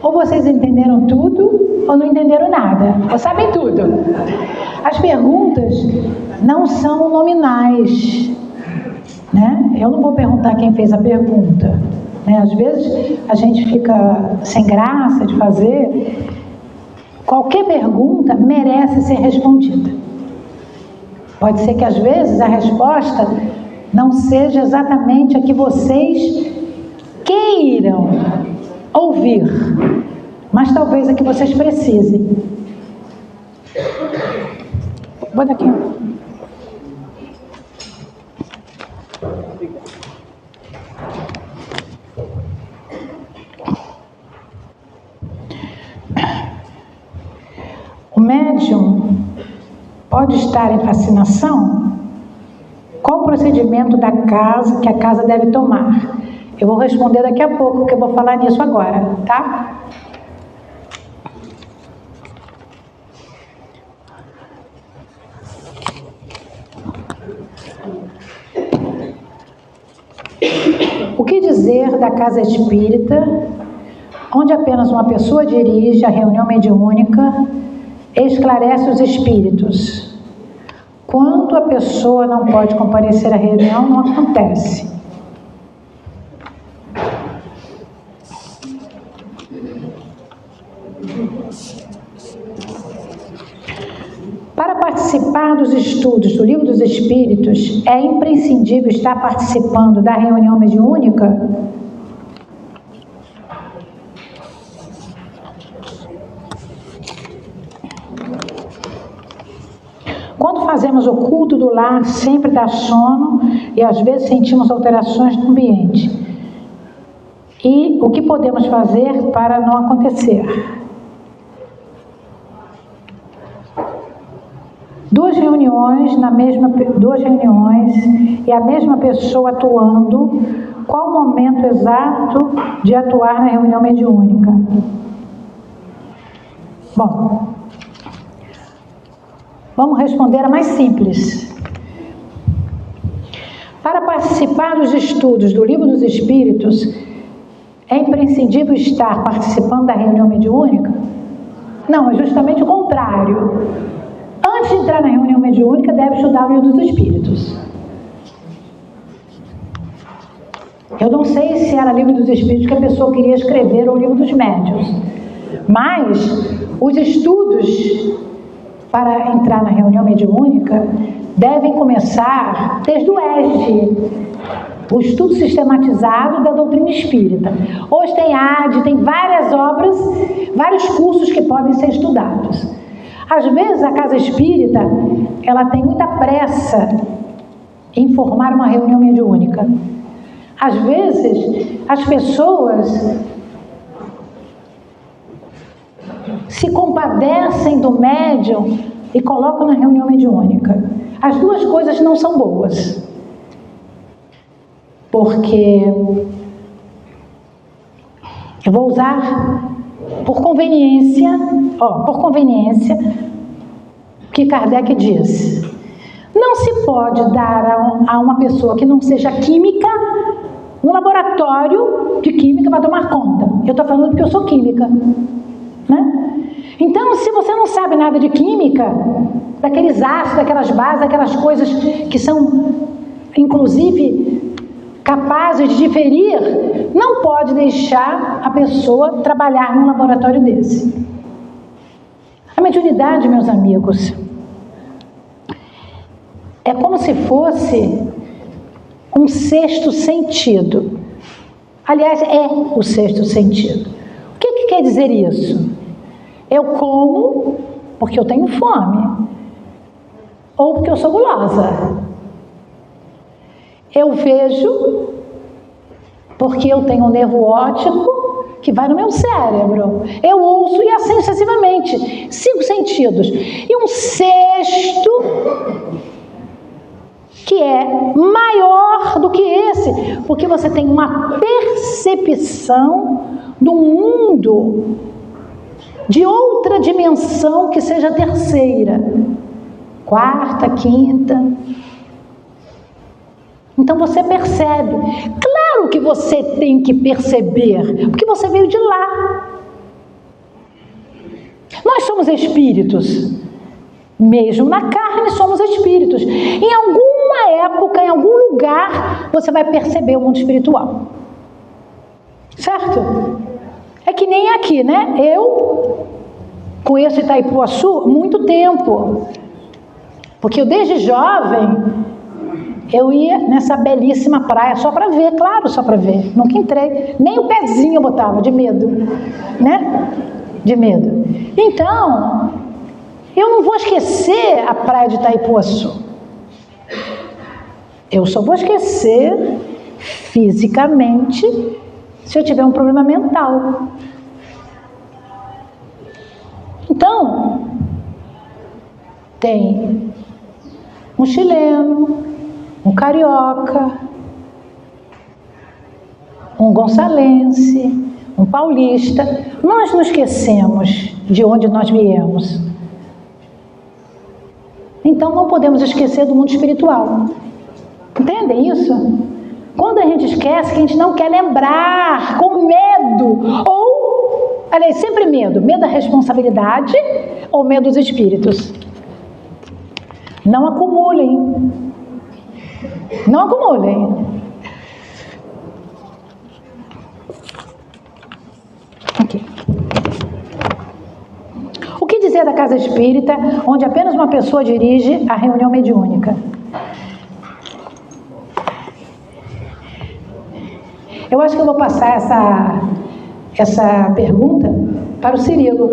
Ou vocês entenderam tudo, ou não entenderam nada, ou sabem tudo. As perguntas não são nominais, né? Eu não vou perguntar quem fez a pergunta, né? Às vezes a gente fica sem graça de fazer. Qualquer pergunta merece ser respondida. Pode ser que às vezes a resposta não seja exatamente a que vocês queiram ouvir, mas talvez a que vocês precisem. Bota aqui. O médium pode estar em fascinação? Qual o procedimento da casa que a casa deve tomar? Eu vou responder daqui a pouco, porque eu vou falar nisso agora, tá? O que dizer da casa espírita, onde apenas uma pessoa dirige a reunião mediúnica e esclarece os espíritos? Quando a pessoa não pode comparecer à reunião, não acontece. Para participar dos estudos do Livro dos Espíritos, é imprescindível estar participando da reunião mediúnica? Quando fazemos o culto do lar, sempre dá sono e às vezes sentimos alterações no ambiente. E o que podemos fazer para não acontecer? Duas reuniões e a mesma pessoa atuando, qual o momento exato de atuar na reunião mediúnica? Bom, vamos responder a mais simples. Para participar dos estudos do Livro dos Espíritos, é imprescindível estar participando da reunião mediúnica? Não, é justamente o contrário. Antes de entrar na reunião mediúnica, deve estudar o Livro dos Espíritos. Eu não sei se era Livro dos Espíritos que a pessoa queria escrever ou Livro dos Médiuns, mas os estudos para entrar na reunião mediúnica devem começar desde o ESG, o estudo sistematizado da doutrina espírita. Hoje tem AD, tem várias obras, vários cursos que podem ser estudados. Às vezes a casa espírita, ela tem muita pressa em formar uma reunião mediúnica. Às vezes as pessoas se compadecem do médium e colocam na reunião mediúnica. As duas coisas não são boas. Porque eu vou usar por conveniência o que Kardec disse. Não se pode dar a uma pessoa que não seja química um laboratório de química para tomar conta. Eu estou falando porque eu sou química, né? Então, se você não sabe nada de química, daqueles ácidos, daquelas bases, daquelas coisas que são, inclusive, capazes de diferir, não pode deixar a pessoa trabalhar num laboratório desse. A mediunidade, meus amigos, é como se fosse um sexto sentido. Aliás, é o sexto sentido. O que quer dizer isso? Eu como porque eu tenho fome, ou porque eu sou gulosa. Eu vejo porque eu tenho um nervo óptico que vai no meu cérebro. Eu ouço e assim sucessivamente. 5 sentidos. E um sexto que é maior do que esse, porque você tem uma percepção do mundo de outra dimensão que seja terceira, quarta, quinta. Então você percebe. Claro que você tem que perceber, porque você veio de lá. somos espíritos. Mesmo na carne somos espíritos. Em alguma época, em algum lugar, você vai perceber o mundo espiritual. Certo? É que nem aqui, né? Eu conheço Itaipuaçu há muito tempo. Porque eu desde jovem, eu ia nessa belíssima praia só para ver, claro, só para ver. Nunca entrei, nem o pezinho eu botava, de medo, né? De medo. Então, eu não vou esquecer a praia de Itaipuaçu. Eu só vou esquecer fisicamente se eu tiver um problema mental. Então, tem um chileno, um carioca, um gonçalense, um paulista. Nós não esquecemos de onde nós viemos. Então não podemos esquecer do mundo espiritual. Entendem isso? Quando a gente esquece, que a gente não quer lembrar, com medo, ou, aliás, sempre medo. Medo da responsabilidade ou medo dos espíritos. Não acumulem. Não acumulem. Aqui. O que dizer da casa espírita, onde apenas uma pessoa dirige a reunião mediúnica? Eu acho que eu vou passar essa pergunta para o Cirilo.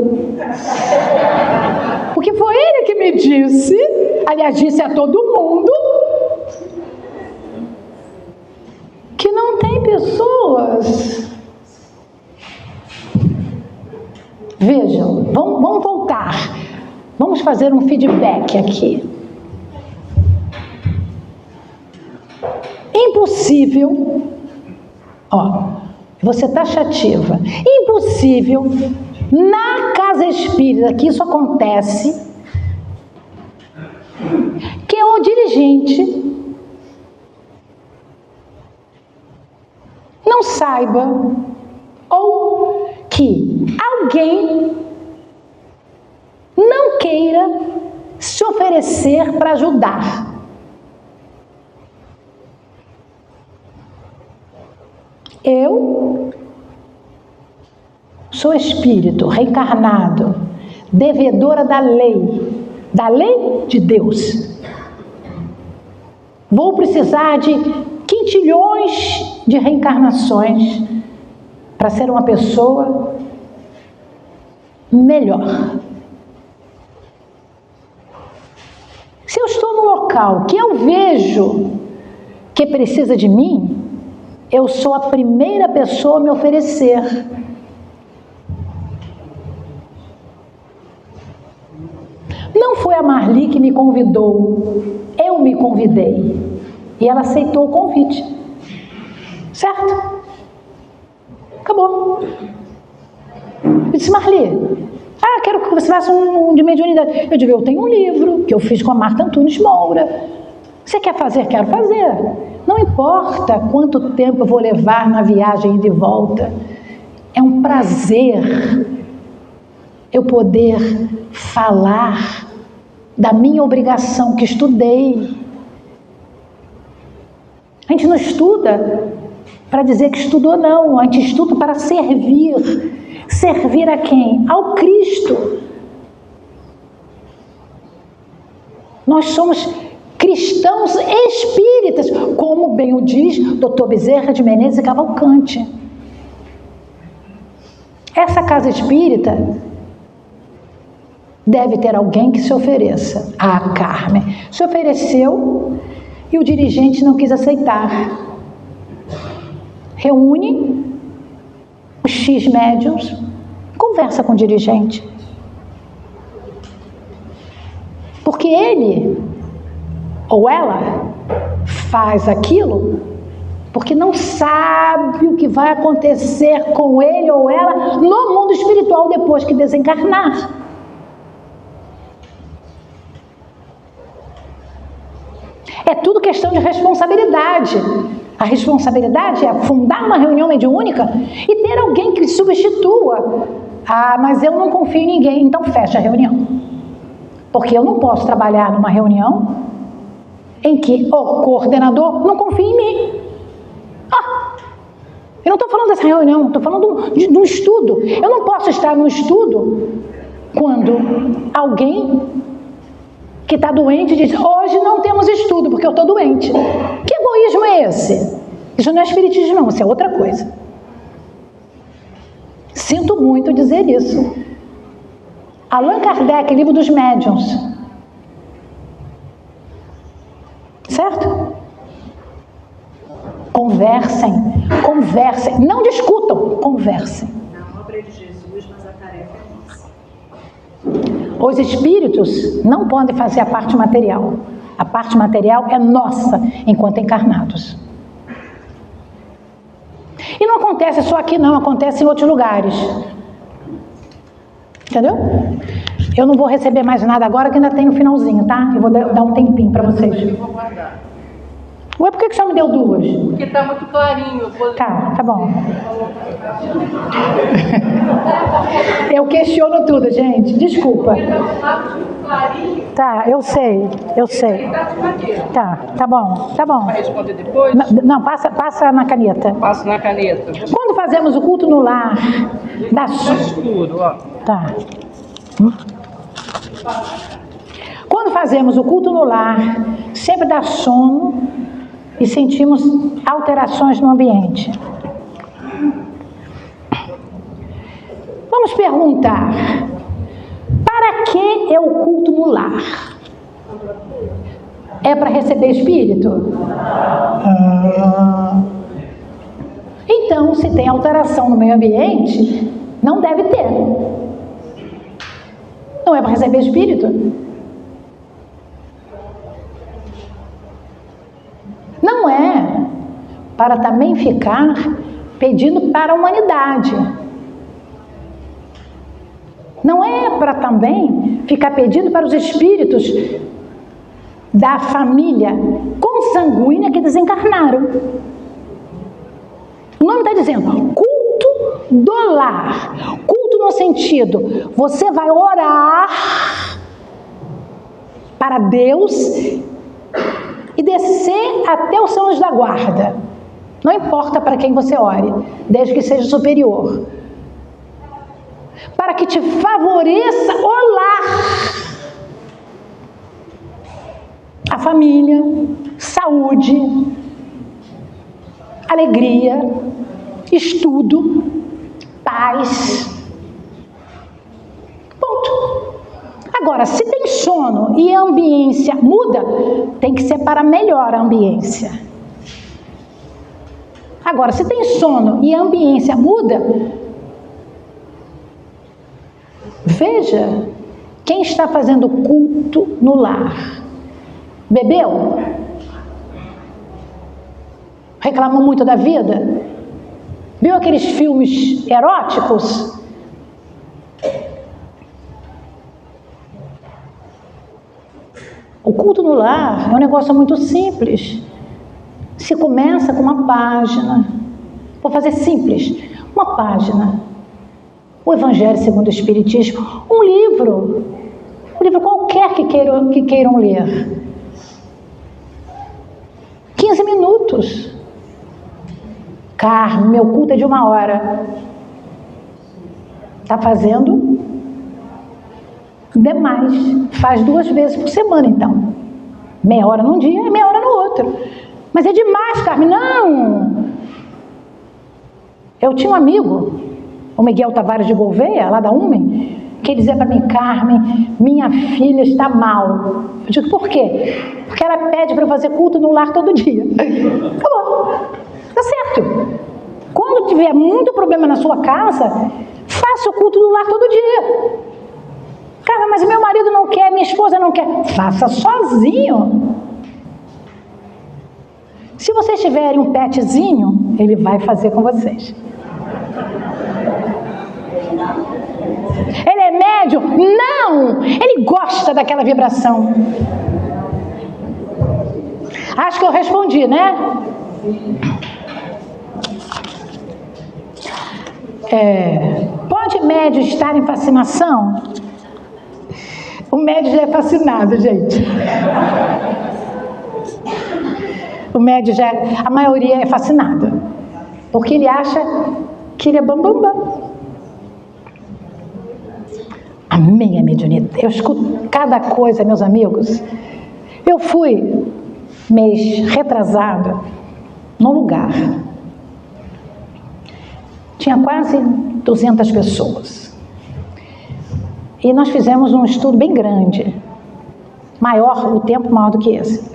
Porque foi ele que me disse, aliás, disse a todo mundo, que não tem pessoas. Vejam, vamos voltar. Vamos fazer um feedback aqui. Impossível, você taxativa, impossível na casa espírita que isso acontece, que o dirigente não saiba, ou que alguém não queira se oferecer para ajudar. Eu sou espírito reencarnado, devedora da lei de Deus. Vou precisar de quintilhões de reencarnações para ser uma pessoa melhor. Se eu estou num local que eu vejo que precisa de mim, eu sou a primeira pessoa a me oferecer. Não foi a Marli que me convidou, eu me convidei. E ela aceitou o convite. Certo? Acabou. Eu disse, Marli, quero que você faça um de mediunidade. Eu digo, eu tenho um livro que eu fiz com a Marta Antunes Moura. Você quer fazer? Quero fazer. Não importa quanto tempo eu vou levar na viagem ida e volta. É um prazer eu poder falar da minha obrigação que estudei. A gente não estuda para dizer que estudou, não. A gente estuda para servir. Servir a quem? Ao Cristo. Nós somos cristãos espíritas, como bem o diz Dr. Bezerra de Menezes e Cavalcante. Essa casa espírita deve ter alguém que se ofereça. A Carmen se ofereceu e o dirigente não quis aceitar. Reúne os X médiuns, conversa com o dirigente. Porque ele ou ela faz aquilo porque não sabe o que vai acontecer com ele ou ela no mundo espiritual depois que desencarnar. É tudo questão de responsabilidade. A responsabilidade é fundar uma reunião mediúnica e ter alguém que substitua Ah, mas eu não confio em ninguém, então fecha a reunião. Porque eu não posso trabalhar numa reunião em que o coordenador não confia em mim. Eu não estou falando dessa reunião, estou falando de um estudo. Eu não posso estar no estudo quando alguém que está doente diz, hoje não temos estudo porque eu estou doente. Que egoísmo é esse? Isso não é espiritismo não, isso é outra coisa. Sinto muito dizer isso. Allan Kardec, Livro dos Médiuns. Certo? Conversem, não discutam, conversem. Na obra de Jesus, mas a tarefa é nossa. Os espíritos não podem fazer a parte material. A parte material é nossa, enquanto encarnados. E não acontece só aqui não, acontece em outros lugares. Entendeu? Eu não vou receber mais nada agora, que ainda tem no finalzinho, tá? Eu vou dar um tempinho para vocês. Eu vou guardar. Ué, por que o senhor me deu duas? Porque está muito clarinho. Tá bom. Eu questiono tudo, gente. Desculpa. Tá, eu sei. Tá bom. Vai responder depois? Não, passa na caneta. Passo na caneta. Quando fazemos o culto no lar, dá Escuro, ó. Tá. Quando fazemos o culto no lar, sempre dá sono e sentimos alterações no ambiente. Vamos perguntar, para que é o culto no lar? É para receber espírito? Então, se tem alteração no meio ambiente, não deve ter. Não é para receber espírito? Não é para também ficar pedindo para a humanidade. Não é para também ficar pedindo para os espíritos da família consanguínea que desencarnaram. O nome está dizendo culto do lar. Culto no sentido, você vai orar para Deus e descer até os seus anjos da guarda. Não importa para quem você ore, desde que seja superior. Para que te favoreça o lar. A família, saúde, alegria, estudo, paz. Ponto. Agora, se tem sono e a ambiência muda, tem que ser para melhor a ambiência. Agora, se tem sono e a ambiência muda, veja quem está fazendo culto no lar. Bebeu? Reclamou muito da vida? Viu aqueles filmes eróticos? O culto no lar é um negócio muito simples. Se começa com uma página. Vou fazer simples. Uma página. O Evangelho segundo o Espiritismo. Um livro. Um livro qualquer que queiram ler. 15 minutos. Carmen, meu culto é de 1 hora. Está fazendo demais. Faz 2 vezes por semana, então. Meia hora num dia e meia hora no outro. Mas é demais, Carmen. Não! Eu tinha um amigo, o Miguel Tavares de Gouveia, lá da UME, que dizia para mim, Carmen, minha filha está mal. Eu digo, por quê? Porque ela pede para eu fazer culto no lar todo dia. Acabou. Tá certo. Quando tiver muito problema na sua casa, faça o culto no lar todo dia. Cara, mas meu marido não quer, minha esposa não quer. Faça sozinho. Se vocês tiverem um petzinho, ele vai fazer com vocês. Ele é médium? Não! Ele gosta daquela vibração. Acho que eu respondi, né? o médium estar em fascinação? O médium já é fascinado, gente. O médium já, a maioria é fascinada. Porque ele acha que ele é bam. Amém a mediunidade. Eu escuto cada coisa, meus amigos. Eu fui, mês retrasado, num lugar. Tinha quase 200 pessoas. E nós fizemos um estudo bem grande. Maior, o tempo maior do que esse.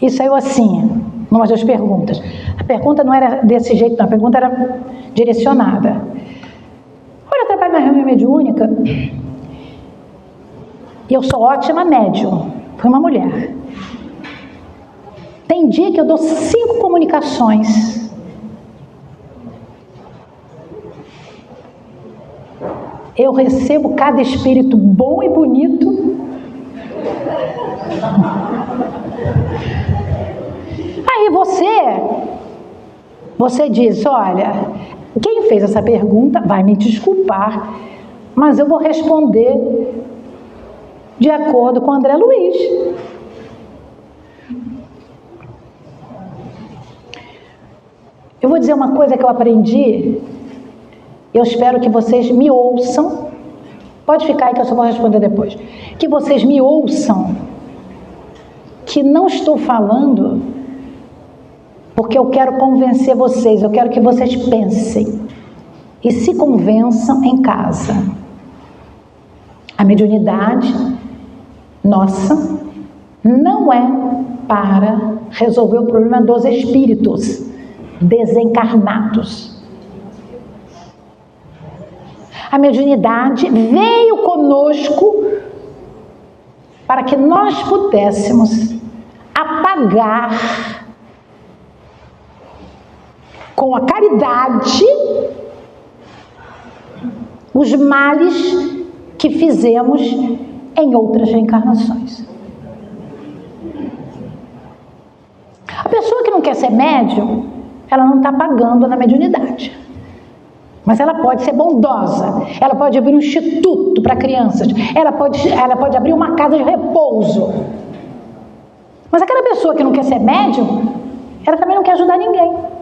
E saiu assim, numa das perguntas. A pergunta não era desse jeito, não. A pergunta era direcionada. Olha, eu trabalho na reunião mediúnica e eu sou ótima médium. Foi uma mulher. Tem dia que eu dou 5 comunicações. Eu recebo cada espírito bom e bonito. Aí você diz, olha, quem fez essa pergunta vai me desculpar, mas eu vou responder de acordo com André Luiz. Eu vou dizer uma coisa que eu aprendi, eu espero que vocês me ouçam, pode ficar aí que eu só vou responder depois, que vocês me ouçam, que não estou falando porque eu quero convencer vocês, eu quero que vocês pensem e se convençam em casa. A mediunidade nossa não é para resolver o problema dos espíritos desencarnados. A mediunidade veio conosco para que nós pudéssemos apagar com a caridade os males que fizemos em outras reencarnações. A pessoa que não quer ser médium, ela não está pagando na mediunidade. Mas ela pode ser bondosa, ela pode abrir um instituto para crianças, ela pode abrir uma casa de repouso. Mas aquela pessoa que não quer ser médium, ela também não quer ajudar ninguém.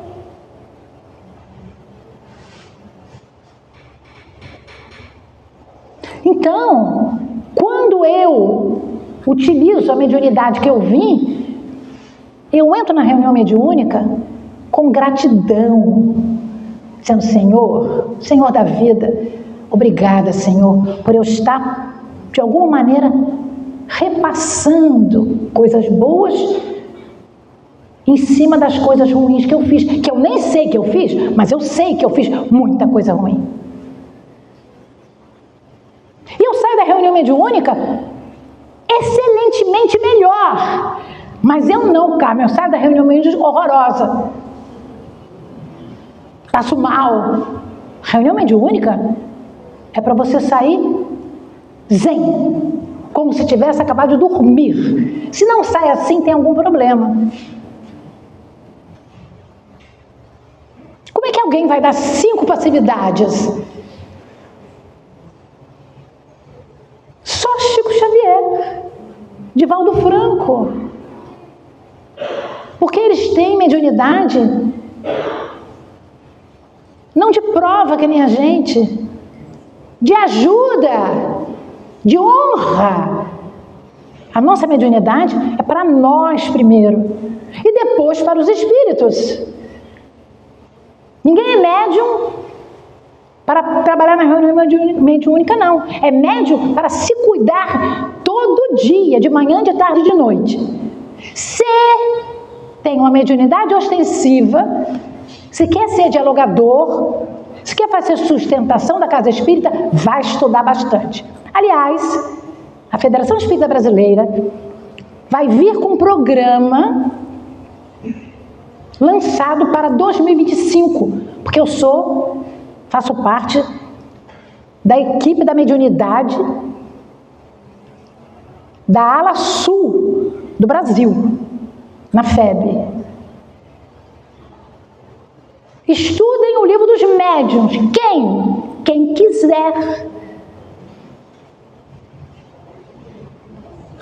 Então, quando eu utilizo a mediunidade que eu vim, eu entro na reunião mediúnica com gratidão, dizendo, Senhor da vida, obrigada, Senhor, por eu estar, de alguma maneira, repassando coisas boas em cima das coisas ruins que eu fiz, que eu nem sei que eu fiz, mas eu sei que eu fiz muita coisa ruim. E eu saio da reunião mediúnica excelentemente melhor, mas eu não, Carmen, eu saio da reunião mediúnica horrorosa. Passo mal. Reunião mediúnica é para você sair zen, como se tivesse acabado de dormir. Se não sai assim, tem algum problema. Como é que alguém vai dar 5 passividades? Só Chico Xavier, Divaldo Franco. Porque eles têm mediunidade não de prova que nem a gente, de ajuda, de honra. A nossa mediunidade é para nós primeiro e depois para os espíritos. Ninguém é médium para trabalhar na reunião mediúnica, não. É médium para se cuidar todo dia, de manhã, de tarde e de noite. Se tem uma mediunidade ostensiva, se quer ser dialogador, se quer fazer sustentação da casa espírita, vai estudar bastante. Aliás, a Federação Espírita Brasileira vai vir com um programa lançado para 2025, porque eu faço parte da equipe da mediunidade da ala sul do Brasil, na FEB. Estudem o livro dos médiums. Quem? Quem quiser.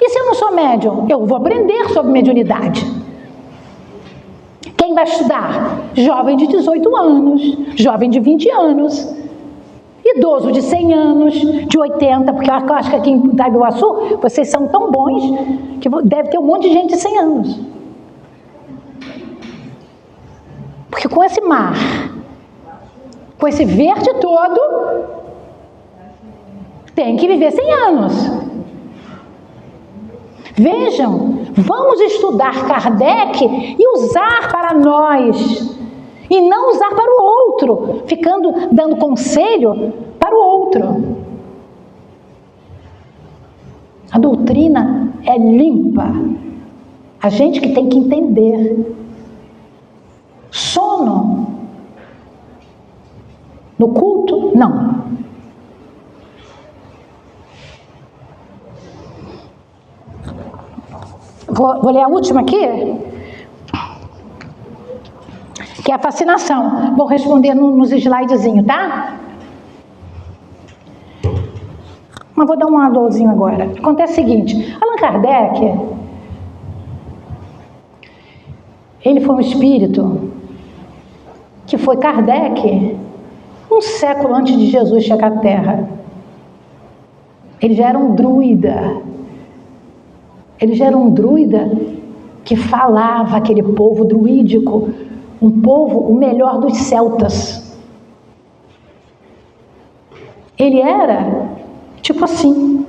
E se eu não sou médium? Eu vou aprender sobre mediunidade. Quem vai estudar? Jovem de 18 anos, jovem de 20 anos, idoso de 100 anos, de 80, porque eu acho que aqui em Itaguaçu, vocês são tão bons que deve ter um monte de gente de 100 anos. Porque com esse mar, com esse verde todo, tem que viver 100 anos. Vejam, vamos estudar Kardec e usar para nós, e não usar para o outro, ficando dando conselho para o outro. A doutrina é limpa, a gente que tem que entender. Sono no culto? Não. Vou ler a última aqui, que é a fascinação. Vou responder nos slidezinhos, tá? Mas vou dar um alôzinho agora. Acontece o seguinte, Allan Kardec, ele foi um espírito que foi Kardec um século antes de Jesus chegar à Terra. Ele já era um druida. Ele já era um druida que falava aquele povo druídico, um povo, o melhor dos celtas. Ele era, tipo assim,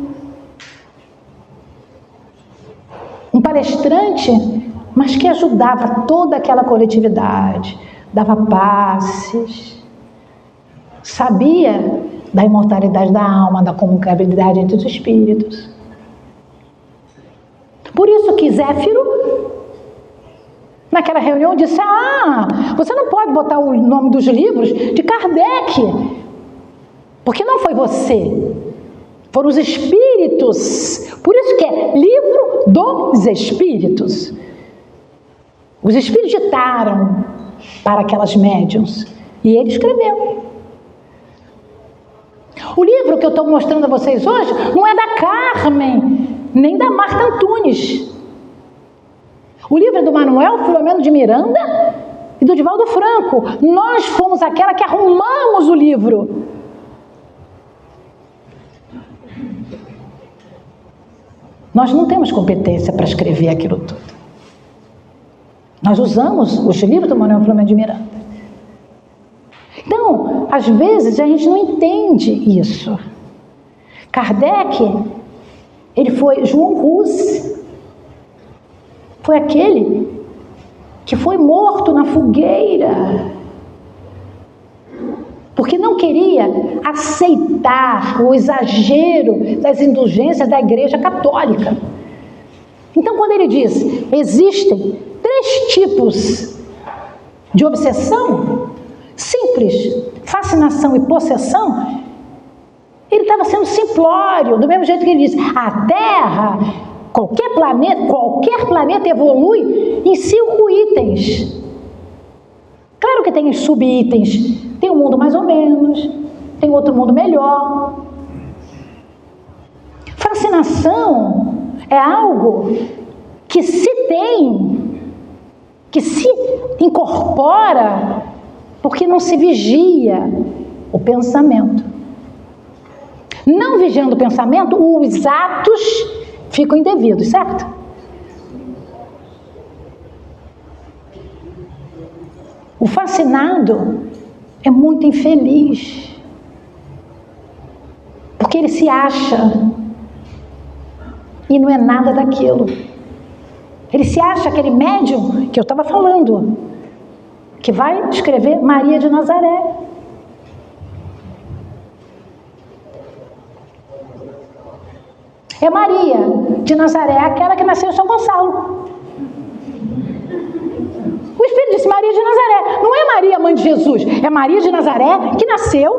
um palestrante, mas que ajudava toda aquela coletividade, dava passes, sabia da imortalidade da alma, da comunicabilidade entre os espíritos. Por isso que Zéfiro, naquela reunião, disse: você não pode botar o nome dos livros de Kardec, porque não foi você, foram os espíritos. Por isso que é livro dos espíritos. Os espíritos ditaram para aquelas médiuns e ele escreveu. O livro que eu estou mostrando a vocês hoje não é da Carmen, nem da Marta Antunes. O livro é do Manuel Filomeno de Miranda e do Divaldo Franco. Nós fomos aquela que arrumamos o livro. Nós não temos competência para escrever aquilo tudo. Nós usamos os livros do Manuel Filomeno de Miranda. Então, às vezes a gente não entende isso. Kardec, ele foi João Hus, foi aquele que foi morto na fogueira, porque não queria aceitar o exagero das indulgências da Igreja Católica. Então, quando ele diz, existem 3 tipos de obsessão, simples, fascinação e possessão, ele estava sendo simplório, do mesmo jeito que ele diz, a Terra, qualquer planeta evolui em 5 itens. Claro que tem subitens, tem um mundo mais ou menos, tem outro mundo melhor. Fascinação é algo que se tem, que se incorpora, porque não se vigia o pensamento. Não vigiando o pensamento, os atos ficam indevidos, certo? O fascinado é muito infeliz, porque ele se acha e não é nada daquilo. Ele se acha aquele médium que eu estava falando, que vai escrever Maria de Nazaré. É Maria de Nazaré, aquela que nasceu em São Gonçalo. O Espírito disse Maria de Nazaré. Não é Maria, mãe de Jesus. É Maria de Nazaré que nasceu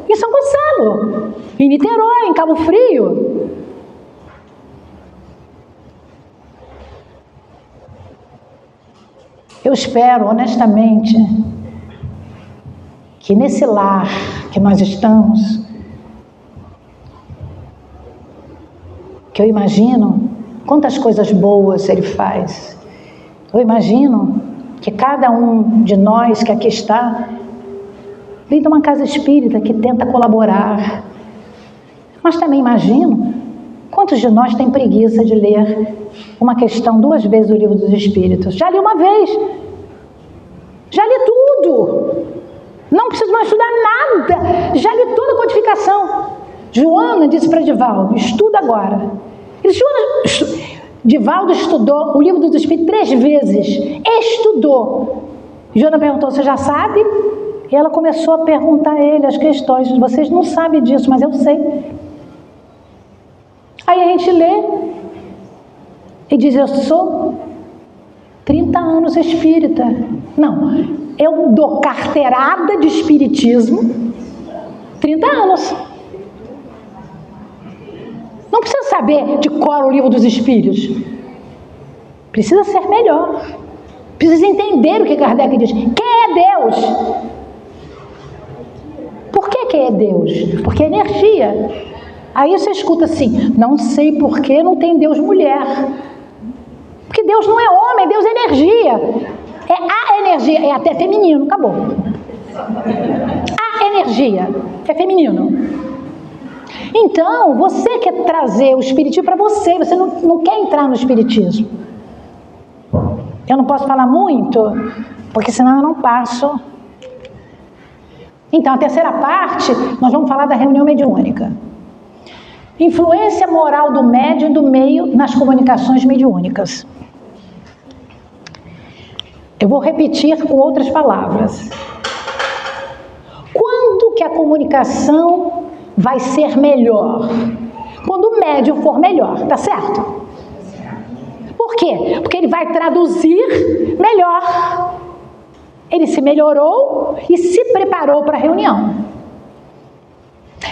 em São Gonçalo, em Niterói, em Cabo Frio. Eu espero, honestamente, que nesse lar que nós estamos, que eu imagino quantas coisas boas Ele faz. Eu imagino que cada um de nós que aqui está vem de uma casa espírita que tenta colaborar. Mas também imagino quantos de nós têm preguiça de ler uma questão 2 vezes do Livro dos Espíritos. Já li uma vez. Já li tudo. Não preciso mais estudar nada. Já li toda a codificação. Joana disse para Divaldo, estuda agora. Divaldo estudou o Livro dos Espíritos 3 vezes. Estudou. Joana perguntou, você já sabe? E ela começou a perguntar a ele as questões. Vocês não sabem disso, mas eu sei. Aí a gente lê e diz, eu sou 30 anos espírita. Não, eu dou carteirada de espiritismo 30 anos. Não precisa saber de cor o Livro dos Espíritos. Precisa ser melhor. Precisa entender o que Kardec diz. Quem é Deus? Por que é Deus? Porque é energia. Aí você escuta assim, não sei por que não tem Deus mulher. Porque Deus não é homem, Deus é energia. É a energia, é até feminino, acabou. A energia é feminino. Então, você quer trazer o espiritismo para você, você não quer entrar no espiritismo. Eu não posso falar muito, porque senão eu não passo. Então, a terceira parte, nós vamos falar da reunião mediúnica. Influência moral do médium e do meio nas comunicações mediúnicas. Eu vou repetir com outras palavras. Quando que a comunicação vai ser melhor? Quando o médium for melhor, tá certo? Por quê? Porque ele vai traduzir melhor. Ele se melhorou e se preparou para a reunião.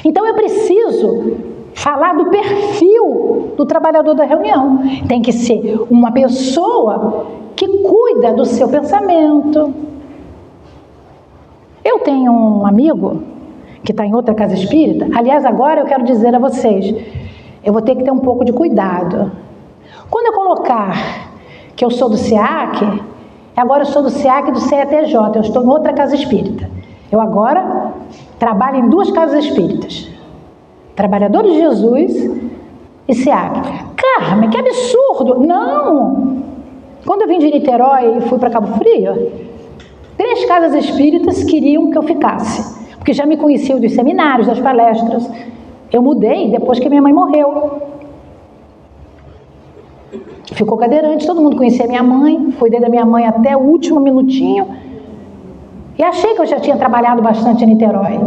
Então eu preciso falar do perfil do trabalhador da reunião. Tem que ser uma pessoa que cuida do seu pensamento. Eu tenho um amigo que está em outra casa espírita. Aliás, agora eu quero dizer a vocês, eu vou ter que ter um pouco de cuidado. Quando eu colocar que eu sou do SEAC, agora eu sou do SEAC e do CETJ, eu estou em outra casa espírita. Eu agora trabalho em 2 casas espíritas. Trabalhadores de Jesus e SEAC. Carmen, que absurdo! Não! Quando eu vim de Niterói e fui para Cabo Frio, 3 casas espíritas queriam que eu ficasse, porque já me conheciam dos seminários, das palestras. Eu mudei depois que minha mãe morreu. Ficou cadeirante, todo mundo conhecia minha mãe, cuidei da minha mãe até o último minutinho. E achei que eu já tinha trabalhado bastante em Niterói.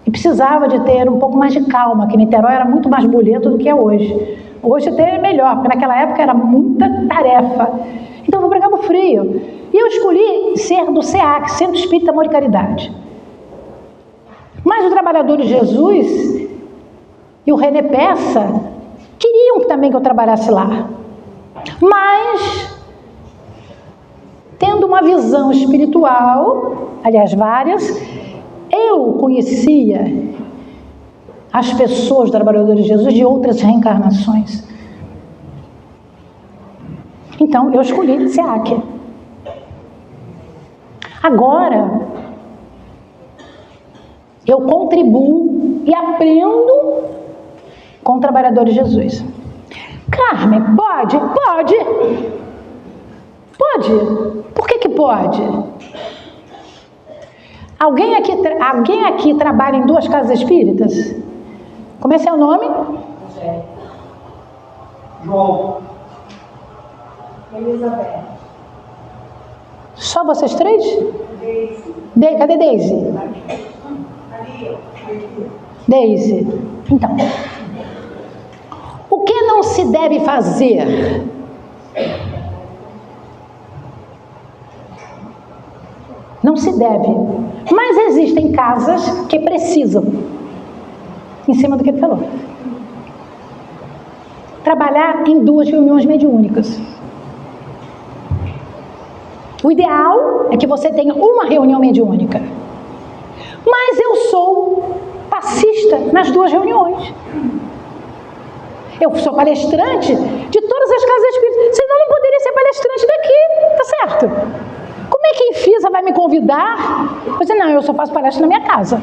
E precisava de ter um pouco mais de calma, que Niterói era muito mais boleto do que é hoje. Hoje até é melhor, porque naquela época era muita tarefa. Então eu fui para Cabo Frio. E eu escolhi ser do SEAC, Centro Espírita Amor e Caridade. Mas o Trabalhador de Jesus e o René Peça queriam também que eu trabalhasse lá. Mas, tendo uma visão espiritual, aliás, várias, eu conhecia as pessoas, trabalhadores de Jesus, de outras reencarnações. Então, eu escolhi SEAC. Agora, eu contribuo e aprendo com trabalhadores de Jesus. Carmen, pode? Pode. Pode. Por que pode? Alguém aqui trabalha em 2 casas espíritas? Como é seu nome? João. Elizabeth. Só vocês 3? Deise. Cadê Deise? Ali, Deise. Então, o que não se deve fazer? Não se deve. Mas existem casas que precisam. Em cima do que ele falou. Trabalhar em 2 reuniões mediúnicas. O ideal é que você tenha uma reunião mediúnica. Mas eu sou passista nas duas reuniões. Eu sou palestrante de todas as casas espíritas, senão eu não poderia ser palestrante daqui, tá certo? Como é que a Infisa vai me convidar? Eu disse, não, eu só faço palestra na minha casa.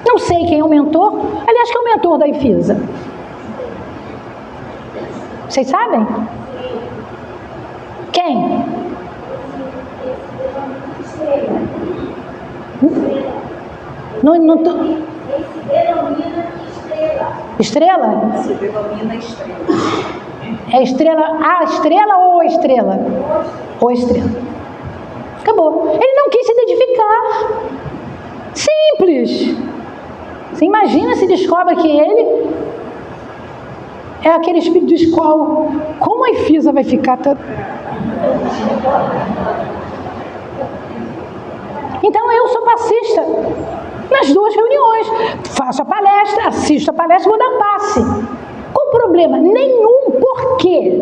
Não sei quem é o mentor, aliás, quem é o mentor da Infisa? Vocês sabem? Quem? Não tô... Estrela? Se denomina estrela. É estrela, a estrela ou a estrela? Ou estrela. Acabou. Ele não quis se identificar. Simples. Você imagina se descobre que ele é aquele espírito de escola. Como a Infisa vai ficar tanto? Então eu sou passista nas duas reuniões. Faço a palestra, assisto a palestra e vou dar passe. Qual o problema? Nenhum. Por quê?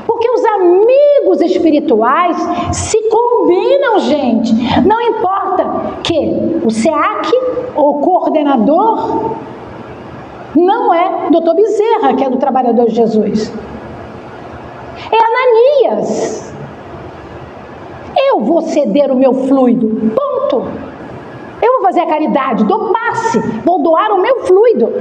Porque os amigos espirituais se combinam, gente. Não importa que o SEAC, o coordenador, não é Dr. Bezerra, que é do Trabalhador de Jesus. É Ananias. Eu vou ceder o meu fluido. Ponto. Eu vou fazer a caridade, dou passe, vou doar o meu fluido.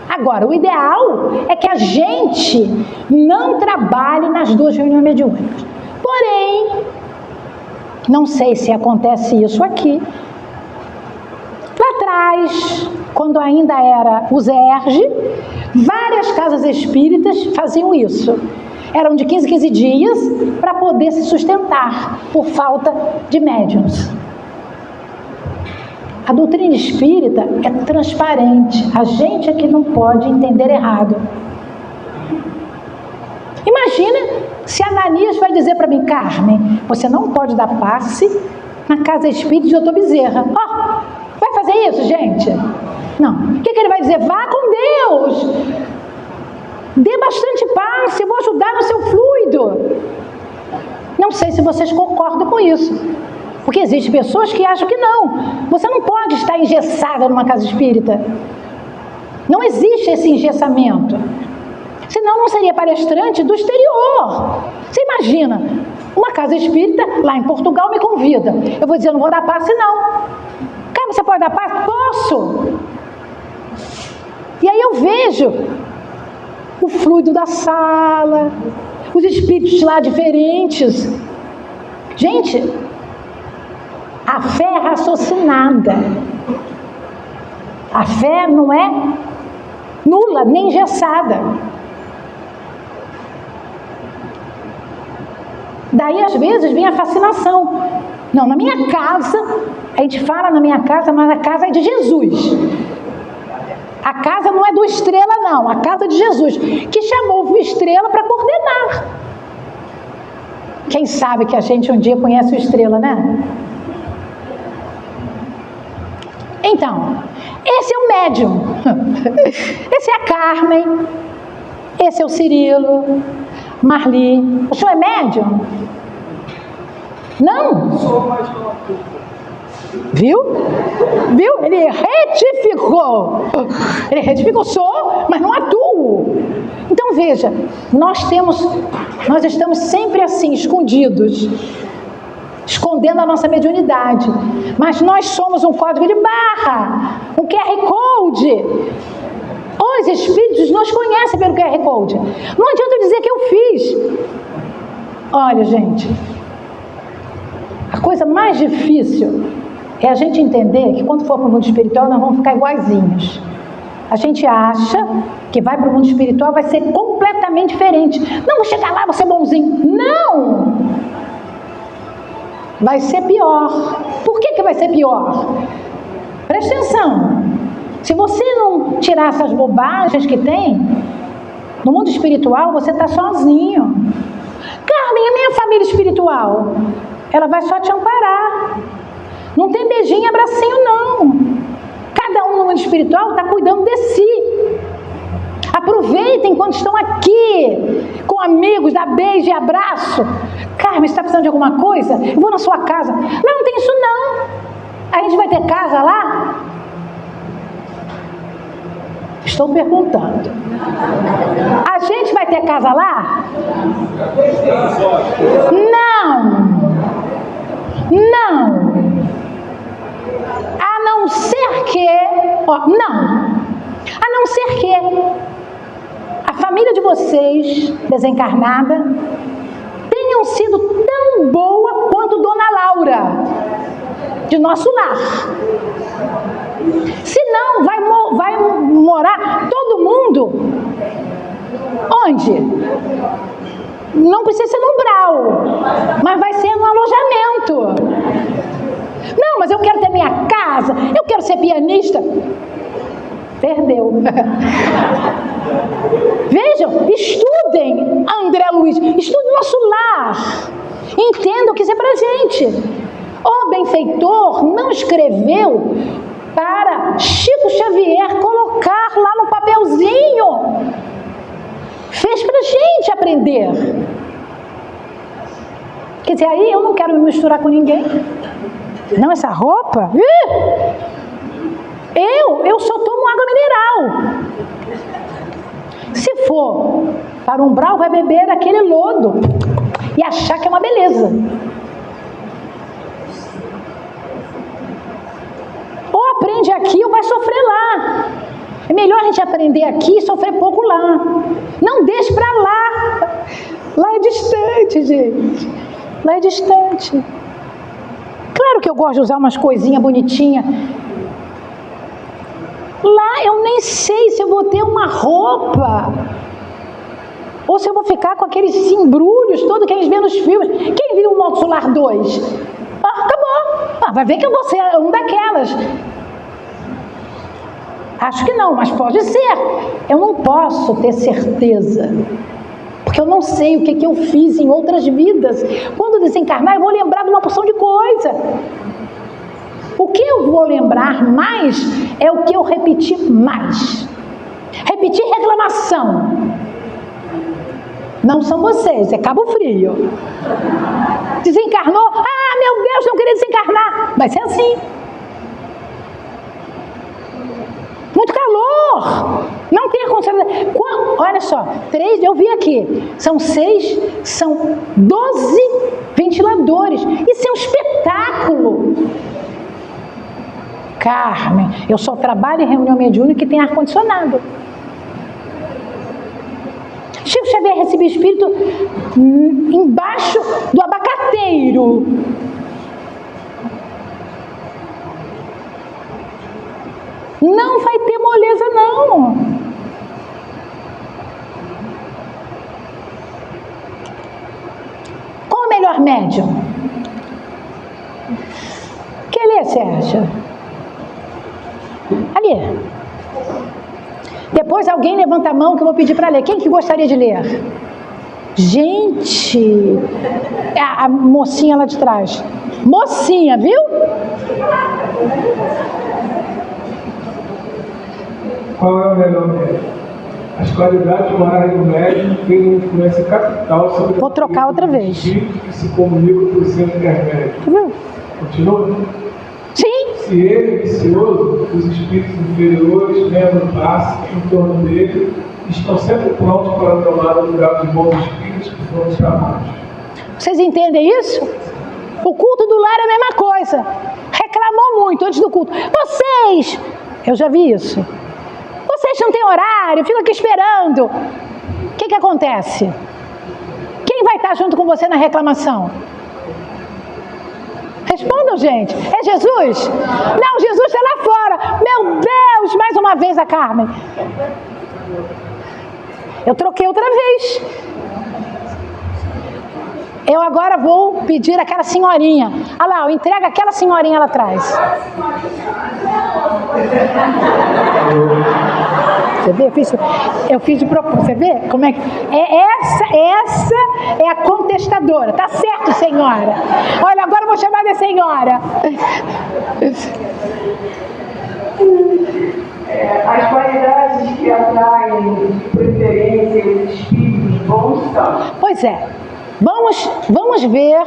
Agora, o ideal é que a gente não trabalhe nas duas reuniões mediúnicas. Porém, não sei se acontece isso aqui. Lá atrás, quando ainda era o ZERJ, várias casas espíritas faziam isso. Eram de 15 em 15 dias para poder se sustentar por falta de médiuns. A doutrina espírita é transparente. A gente é que não pode entender errado. Imagina se Ananias vai dizer para mim, Carmen, você não pode dar passe na casa espírita de Dr. Bezerra. Vai fazer isso, gente? Não. O que ele vai dizer? Vá com Deus. Dê bastante passe, eu vou ajudar no seu fluido. Não sei se vocês concordam com isso. Porque existem pessoas que acham que não. Você não pode estar engessada numa casa espírita. Não existe esse engessamento. Senão não seria palestrante do exterior. Você imagina, uma casa espírita lá em Portugal me convida. Eu vou dizer, não vou dar passe não. Cara, você pode dar passe? Posso. E aí eu vejo o fluido da sala, os espíritos lá diferentes. Gente, a fé é raciocinada. A fé não é nula, nem engessada. Daí, às vezes, vem a fascinação. Não, na minha casa, a gente fala na minha casa, mas a casa é de Jesus. A casa não é do Estrela, não. A casa de Jesus, que chamou o Estrela para coordenar. Quem sabe que a gente um dia conhece o Estrela, né? Então, esse é o médium. Esse é a Carmen. Esse é o Cirilo. Marli. O senhor é médium? Não? Viu? Viu? Ele retificou. Ele retificou, sou, mas não atuo. Então veja, nós estamos sempre assim, escondidos, escondendo a nossa mediunidade. Mas nós somos um código de barra, um QR Code. Os espíritos nos conhecem pelo QR Code. Não adianta dizer que eu fiz. Olha, gente, a coisa mais difícil é a gente entender que quando for para o mundo espiritual nós vamos ficar iguaizinhos. A gente acha que vai para o mundo espiritual vai ser completamente diferente. Não, vou chegar lá, vou ser bonzinho. Não! Vai ser pior. Por que vai ser pior? Presta atenção. Se você não tirar essas bobagens que tem, no mundo espiritual você está sozinho. Carmen, a minha família espiritual, ela vai só te amparar. Não tem beijinho e abracinho, não. Cada um no mundo espiritual está cuidando de si. Aproveitem enquanto estão aqui, com amigos, dá beijo e abraço. Carmen, você está precisando de alguma coisa? Eu vou na sua casa. Lá não tem isso, não. A gente vai ter casa lá? Estou perguntando. A gente vai ter casa lá? Não. A não ser que... A não ser que a família de vocês, desencarnada, tenham sido tão boa quanto Dona Laura, de nosso lar. Senão vai morar todo mundo onde? Não precisa ser no umbral, mas vai ser no alojamento. Não, mas eu quero ter minha casa, eu quero ser pianista. Perdeu. Vejam, estudem, André Luiz, estudem nosso lar. Entendam que isso é pra gente. O benfeitor não escreveu para Chico Xavier colocar lá no papelzinho. Fez pra gente aprender. Quer dizer, aí eu não quero me misturar com ninguém. Não, essa roupa... Eu só tomo água mineral. Se for para o umbral, vai beber aquele lodo e achar que é uma beleza. Ou aprende aqui ou vai sofrer lá. É melhor a gente aprender aqui e sofrer pouco lá. Não deixe para lá. Lá é distante, gente. Lá é distante. Claro que eu gosto de usar umas coisinhas bonitinhas. Lá eu nem sei se eu vou ter uma roupa ou se eu vou ficar com aqueles embrulhos todos que a gente vê nos filmes. Quem viu o Modo Solar 2? Acabou. Vai ver que eu vou ser um daquelas. Acho que não, mas pode ser. Eu não posso ter certeza, porque eu não sei o que eu fiz em outras vidas. Quando desencarnar, eu vou lembrar de uma porção de coisa. O que eu vou lembrar mais é o que eu repeti mais. Repetir reclamação. Não são vocês, é Cabo Frio. Desencarnou? Ah, meu Deus, não queria desencarnar. Vai ser assim. Muito calor. Não tem concentração. Olha só, 3, eu vi aqui. São 12 ventiladores. Isso é um espetáculo. Carmen, eu só trabalho em reunião mediúnica que tem ar-condicionado. Chico Xavier recebeu espírito embaixo do abacateiro. Não vai ter moleza, não. Qual o melhor médium? Quer ler, Sérgio? Ali. Depois alguém levanta a mão que eu vou pedir para ler. Quem que gostaria de ler? Gente, a mocinha lá de trás. Mocinha, viu? Qual é o melhor médium? As qualidades morais do médium têm uma influência capital sobre... Vou trocar outra vez. Que se comunicam por ser intermédio. Continua? Sim. Se ele é vicioso, os espíritos inferiores, vendo passe em torno dele, estão sempre prontos para tomar o lugar dos bons espíritos que foram chamados. Vocês entendem isso? O culto do lar é a mesma coisa. Reclamou muito antes do culto. Vocês, eu já vi isso. Vocês não têm horário, ficam aqui esperando. O que acontece? Quem vai estar junto com você na reclamação? Respondam, gente. É Jesus? Não, Jesus está lá fora. Meu Deus, mais uma vez a Carmen. Eu troquei outra vez. Eu agora vou pedir aquela senhorinha. Olha lá, entrega aquela senhorinha lá atrás. Você vê? Eu fiz de propósito. Você vê? Como é que... Essa é a contestadora. Tá certo, senhora. Olha, agora eu vou chamar de senhora. As qualidades que atraem de preferência os espíritos bons são... Pois é. Vamos ver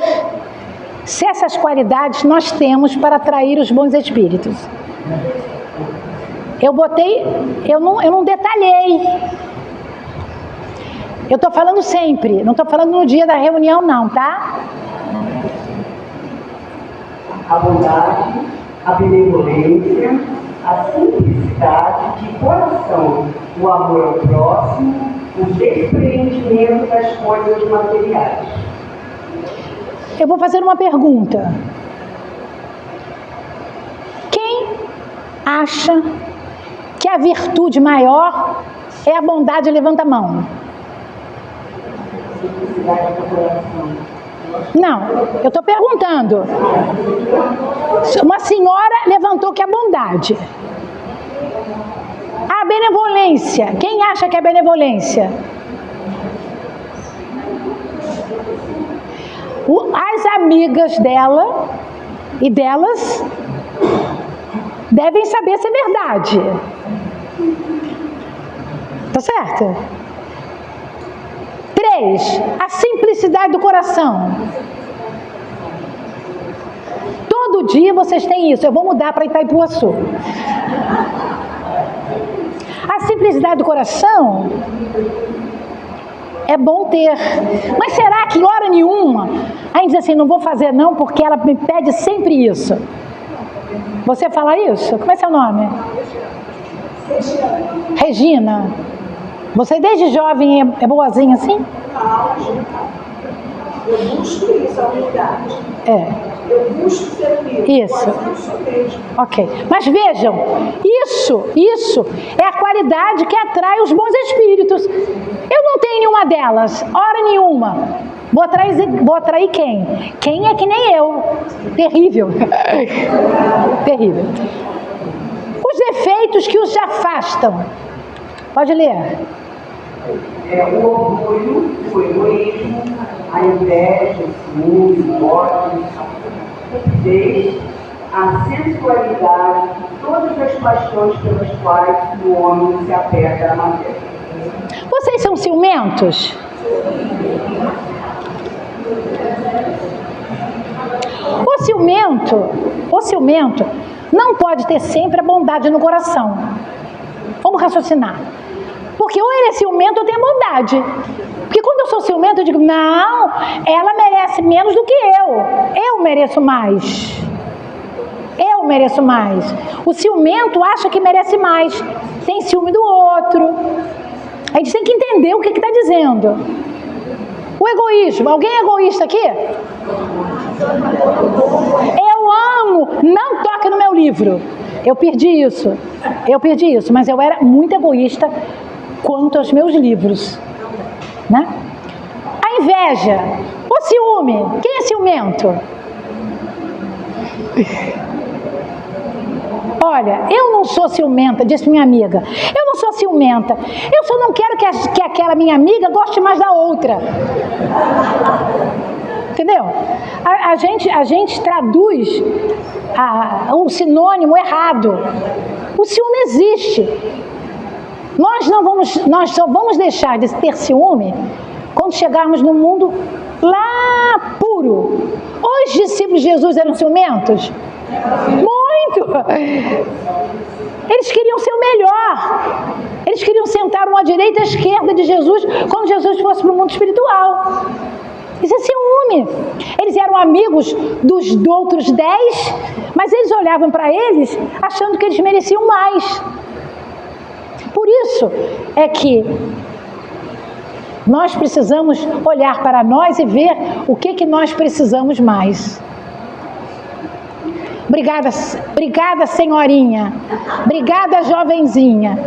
se essas qualidades nós temos para atrair os bons espíritos. Eu não detalhei. Eu estou falando sempre, não estou falando no dia da reunião não, tá? A bondade, a benevolência, a simplicidade de coração, o amor ao próximo, o despreendimento das coisas materiais. Eu vou fazer uma pergunta. Quem acha que a virtude maior é a bondade? Levanta a mão. Simplicidade do coração. Não, eu estou perguntando. Uma senhora levantou que é a bondade. A benevolência. Quem acha que é benevolência? As amigas dela e delas devem saber se é verdade. Tá certo? 3. A simplicidade do coração. Todo dia vocês têm isso. Eu vou mudar para Itaipuaçu. A simplicidade do coração é bom ter. Mas será que hora nenhuma a gente diz assim, não vou fazer não, porque ela me pede sempre isso? Você fala isso? Como é seu nome? Regina. Você desde jovem é boazinha assim? Eu busco isso, a humildade. Eu busco ser humilde. Isso. Ok. Mas vejam, isso é a qualidade que atrai os bons espíritos. Eu não tenho nenhuma delas, hora nenhuma. Vou atrair quem? Quem é que nem eu. Terrível. Terrível. Os defeitos que os afastam. Pode ler. O orgulho, o egoísmo, a inveja, o ciúme, o ódio, a cupidez, a sensualidade, todas as paixões pelas quais o homem se apega à matéria. Vocês são ciumentos? O ciumento não pode ter sempre a bondade no coração. Vamos raciocinar. Porque ou ele é ciumento ou tem a bondade. Porque quando eu sou ciumento, eu digo, não, ela merece menos do que eu. Eu mereço mais. Eu mereço mais. O ciumento acha que merece mais. Tem ciúme do outro. A gente tem que entender o que está dizendo. O egoísmo. Alguém é egoísta aqui? Eu amo. Não toque no meu livro. Eu perdi isso, mas eu era muito egoísta quanto aos meus livros, né? A inveja, o ciúme, quem é ciumento? Olha, eu não sou ciumenta, disse minha amiga, eu não sou ciumenta, eu só não quero que aquela minha amiga goste mais da outra. Entendeu? A gente traduz o sinônimo errado. O ciúme existe. Nós só vamos deixar de ter ciúme quando chegarmos no mundo lá puro. Os discípulos de Jesus eram ciumentos? Muito! Eles queriam ser o melhor. Eles queriam sentar uma à direita e à esquerda de Jesus quando Jesus fosse para o mundo espiritual. Isso é ciúme. Eles eram amigos dos outros 10, mas eles olhavam para eles achando que eles mereciam mais. Por isso é que nós precisamos olhar para nós e ver o que nós precisamos mais. Obrigada, senhorinha. Obrigada, jovenzinha.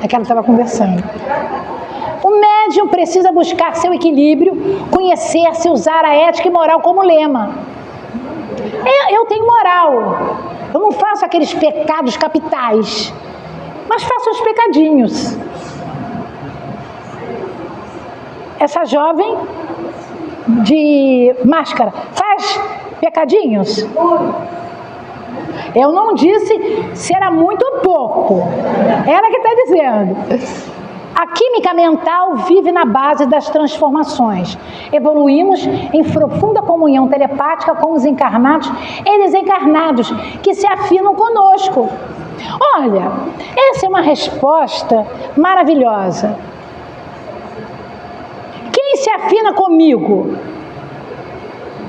É que ela estava conversando. O médium precisa buscar seu equilíbrio, conhecer-se, usar a ética e moral como lema. Eu tenho moral. Eu não faço aqueles pecados capitais, mas faço os pecadinhos. Essa jovem de máscara faz pecadinhos? Eu não disse se era muito ou pouco. Ela que está dizendo. A química mental vive na base das transformações. Evoluímos em profunda comunhão telepática com os encarnados e desencarnados que se afinam conosco. Olha, essa é uma resposta maravilhosa. Quem se afina comigo?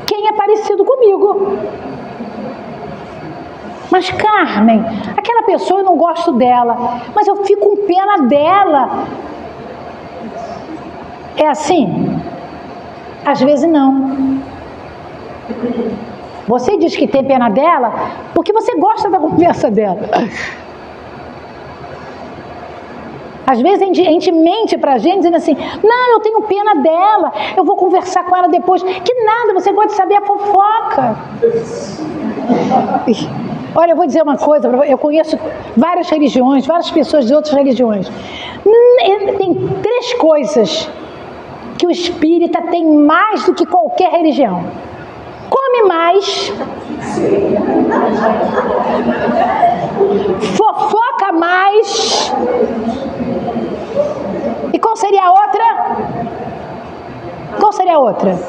Quem é parecido comigo. Mas Carmen, aquela pessoa eu não gosto dela, mas eu fico com pena dela. É assim? Às vezes não. Você diz que tem pena dela porque você gosta da conversa dela. Às vezes a gente mente pra gente dizendo assim, não, eu tenho pena dela, eu vou conversar com ela depois. Que nada, você gosta de saber a fofoca. Olha, eu vou dizer uma coisa, eu conheço várias religiões, várias pessoas de outras religiões. Tem 3 coisas que o espírita tem mais do que qualquer religião. Come mais, fofoca mais, e qual seria a outra? Qual seria a outra?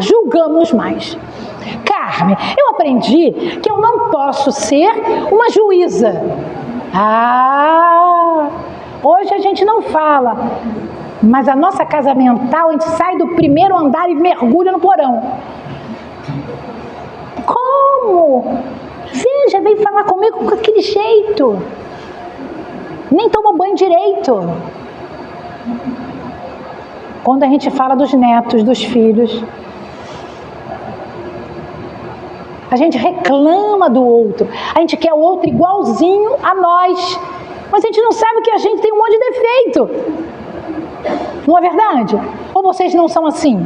Julgamos mais. Carmen, eu aprendi que eu não posso ser uma juíza. Hoje a gente não fala, mas a nossa casa mental, a gente sai do primeiro andar e mergulha no porão. Como? Veja, veio falar comigo com aquele jeito. Nem tomou banho direito. Quando a gente fala dos netos, dos filhos, a gente reclama do outro. A gente quer o outro igualzinho a nós. Mas a gente não sabe que a gente tem um monte de defeito. Não é verdade? Ou vocês não são assim?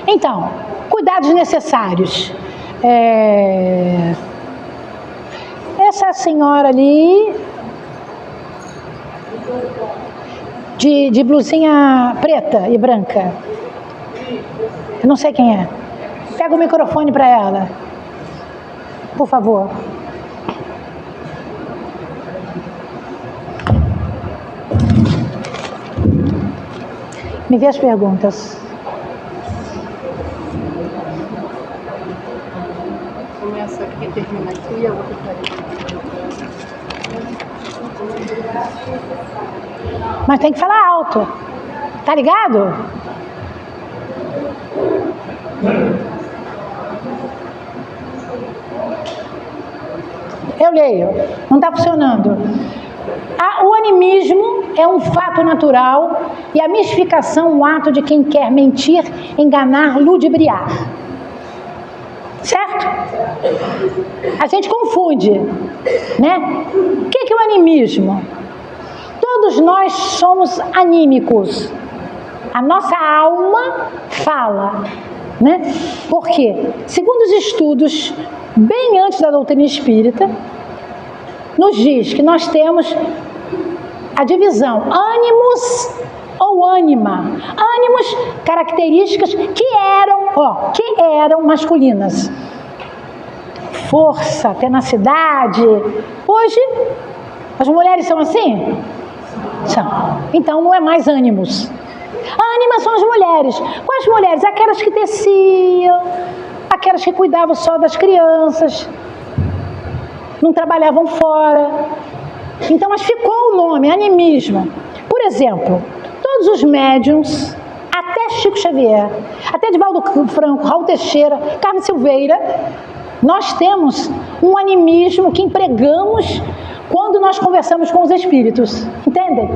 Então, cuidados necessários. Essa senhora ali, de blusinha preta e branca. Eu não sei quem é. Pega o microfone para ela. Por favor. Me vê as perguntas. Começa aqui, termina aqui e a outra aqui. Mas tem que falar alto. Tá ligado? Eu leio. Não está funcionando. O animismo é um fato natural e a mistificação um ato de quem quer mentir, enganar, ludibriar. Certo? A gente confunde, né? O que é o animismo? Todos nós somos anímicos. A nossa alma fala, né? Por quê? Segundo os estudos, bem antes da doutrina espírita, nos diz que nós temos a divisão ânimos ou ânima. Ânimos, características que eram masculinas. Força, tenacidade. Hoje, as mulheres são assim? São. Então, não é mais ânimos. Ânimas são as mulheres. Quais mulheres? Aquelas que teciam, aquelas que cuidavam só das crianças, não trabalhavam fora. Então, mas ficou o nome, animismo. Por exemplo, todos os médiuns, até Chico Xavier, até Divaldo Franco, Raul Teixeira, Carmen Silveira, nós temos um animismo que empregamos quando nós conversamos com os espíritos. Entendem?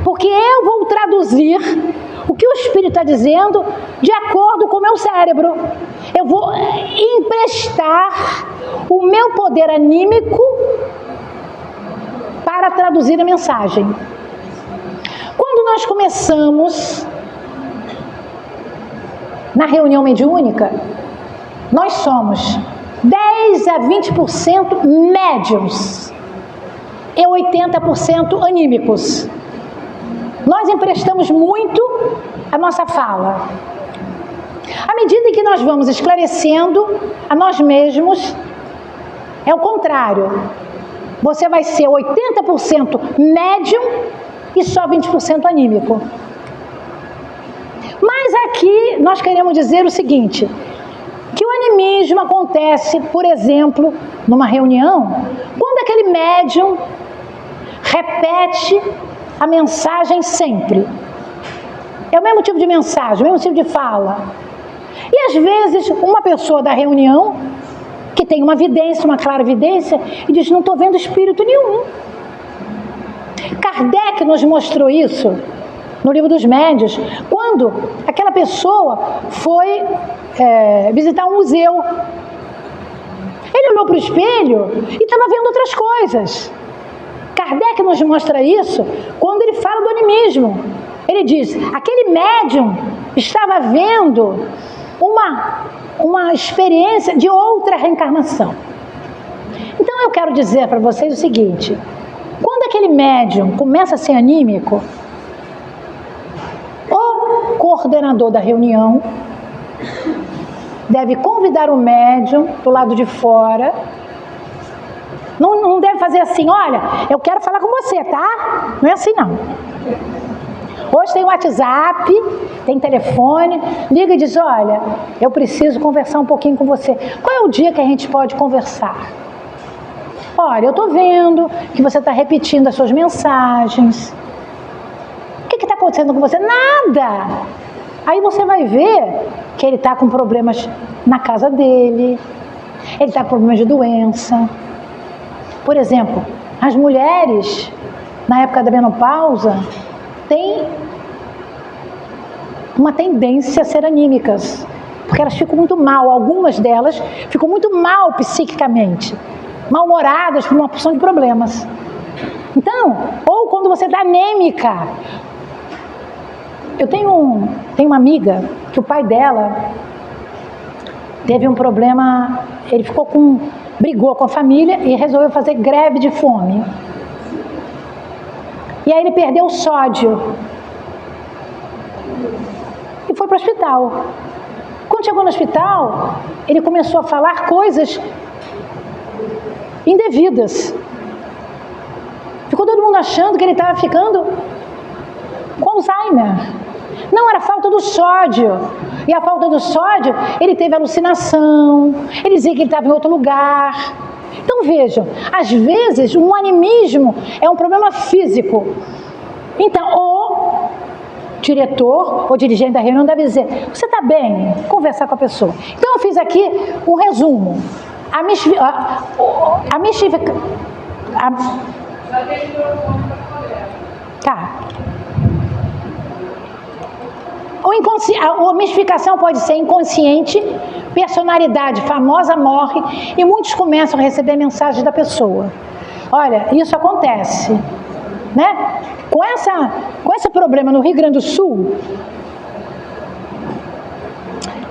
Porque eu vou traduzir o que o espírito está dizendo de acordo com o meu cérebro. Eu vou emprestar o meu poder anímico para traduzir a mensagem. Quando nós começamos na reunião mediúnica, nós somos 10 a 20% médiums e 80% anímicos. Nós emprestamos muito a nossa fala. À medida que nós vamos esclarecendo a nós mesmos é o contrário. Você vai ser 80% médium e só 20% anímico. Mas aqui nós queremos dizer o seguinte, que o animismo acontece, por exemplo, numa reunião, quando aquele médium repete a mensagem sempre. É o mesmo tipo de mensagem, o mesmo tipo de fala. E às vezes uma pessoa da reunião, que tem uma vidência, uma clara vidência, e diz, não estou vendo espírito nenhum. Kardec nos mostrou isso no Livro dos Médiuns, quando aquela pessoa foi visitar um museu. Ele olhou para o espelho e estava vendo outras coisas. Kardec nos mostra isso quando ele fala do animismo. Ele diz, aquele médium estava vendo uma experiência de outra reencarnação. Então eu quero dizer para vocês o seguinte, quando aquele médium começa a ser anímico, o coordenador da reunião deve convidar o médium do lado de fora. Não deve fazer assim, olha, eu quero falar com você, tá? Não é assim não. Hoje tem WhatsApp, tem telefone, liga e diz, olha, eu preciso conversar um pouquinho com você. Qual é o dia que a gente pode conversar? Olha, eu estou vendo que você está repetindo as suas mensagens. O que está acontecendo com você? Nada! Aí você vai ver que ele está com problemas na casa dele, ele está com problemas de doença. Por exemplo, as mulheres, na época da menopausa, têm uma tendência a ser anímicas, porque elas ficam muito mal, algumas delas ficam muito mal psiquicamente, mal-humoradas por uma porção de problemas. Então, ou quando você está anêmica. Eu tenho uma amiga que o pai dela teve um problema, ele brigou com a família e resolveu fazer greve de fome. E aí ele perdeu o sódio e foi para o hospital. Quando chegou no hospital, ele começou a falar coisas indevidas. Ficou todo mundo achando que ele estava ficando com Alzheimer. Não, era falta do sódio. E a falta do sódio, ele teve alucinação, ele dizia que ele estava em outro lugar. Então vejam, às vezes um animismo é um problema físico. Então, o diretor ou dirigente da reunião deve dizer, você está bem? Conversar com a pessoa. Então eu fiz aqui um resumo. A mistificação pode ser inconsciente, personalidade famosa morre e muitos começam a receber mensagens da pessoa. Olha, isso acontece, né? Com esse problema no Rio Grande do Sul,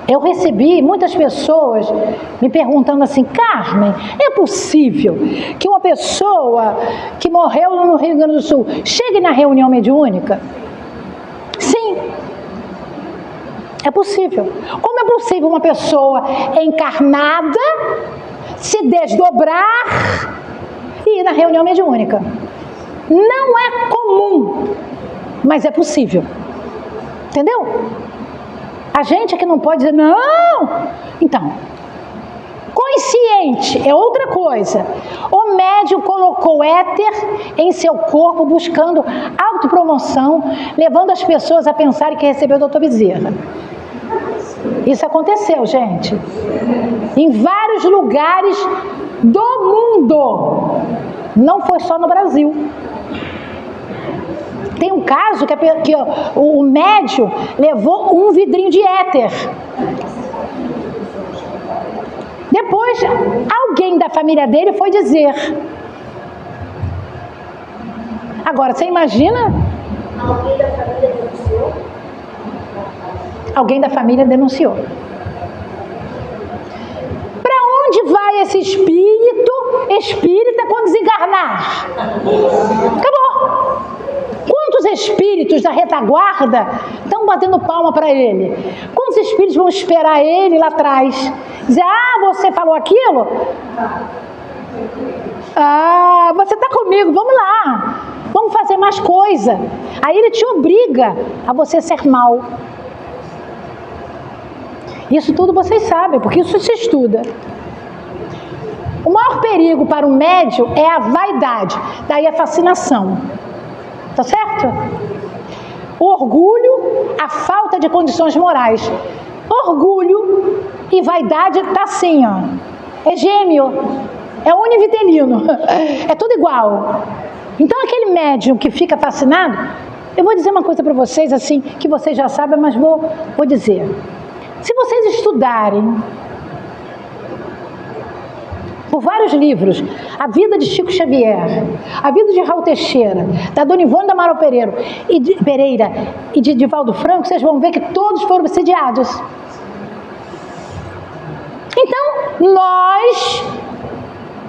eu recebi muitas pessoas me perguntando assim, Carmen, é possível que uma pessoa que morreu no Rio Grande do Sul chegue na reunião mediúnica? Sim. É possível. Como é possível uma pessoa encarnada se desdobrar e ir na reunião mediúnica? Não é comum, mas é possível. Entendeu? A gente aqui não pode dizer, não! Então, consciente é outra coisa. O médium colocou éter em seu corpo, buscando autopromoção, levando as pessoas a pensarem que recebeu o Dr. Bezerra. Isso aconteceu, gente. Em vários lugares do mundo. Não foi só no Brasil. Tem um caso que o médium levou um vidrinho de éter. Depois, alguém da família dele foi dizer. Agora, você imagina? Alguém da família denunciou? Alguém da família denunciou. Para onde vai esse espírita quando desencarnar? Acabou. Quantos espíritos da retaguarda estão batendo palma para ele? Quantos espíritos vão esperar ele lá atrás? Dizer, você falou aquilo? Ah, você está comigo, vamos lá. Vamos fazer mais coisa. Aí ele te obriga a você ser mal. Isso tudo vocês sabem, porque isso se estuda. O maior perigo para o médium é a vaidade, daí a fascinação. Tá certo? O orgulho, a falta de condições morais. Orgulho e vaidade tá assim, ó. É gêmeo, é univitelino, é tudo igual. Então aquele médium que fica fascinado, eu vou dizer uma coisa para vocês assim, que vocês já sabem, mas vou dizer. Se vocês estudarem por vários livros, a vida de Chico Xavier, a vida de Raul Teixeira, da Dona Ivone da Amaral Pereira e de Divaldo Franco, vocês vão ver que todos foram obsidiados. Então, nós,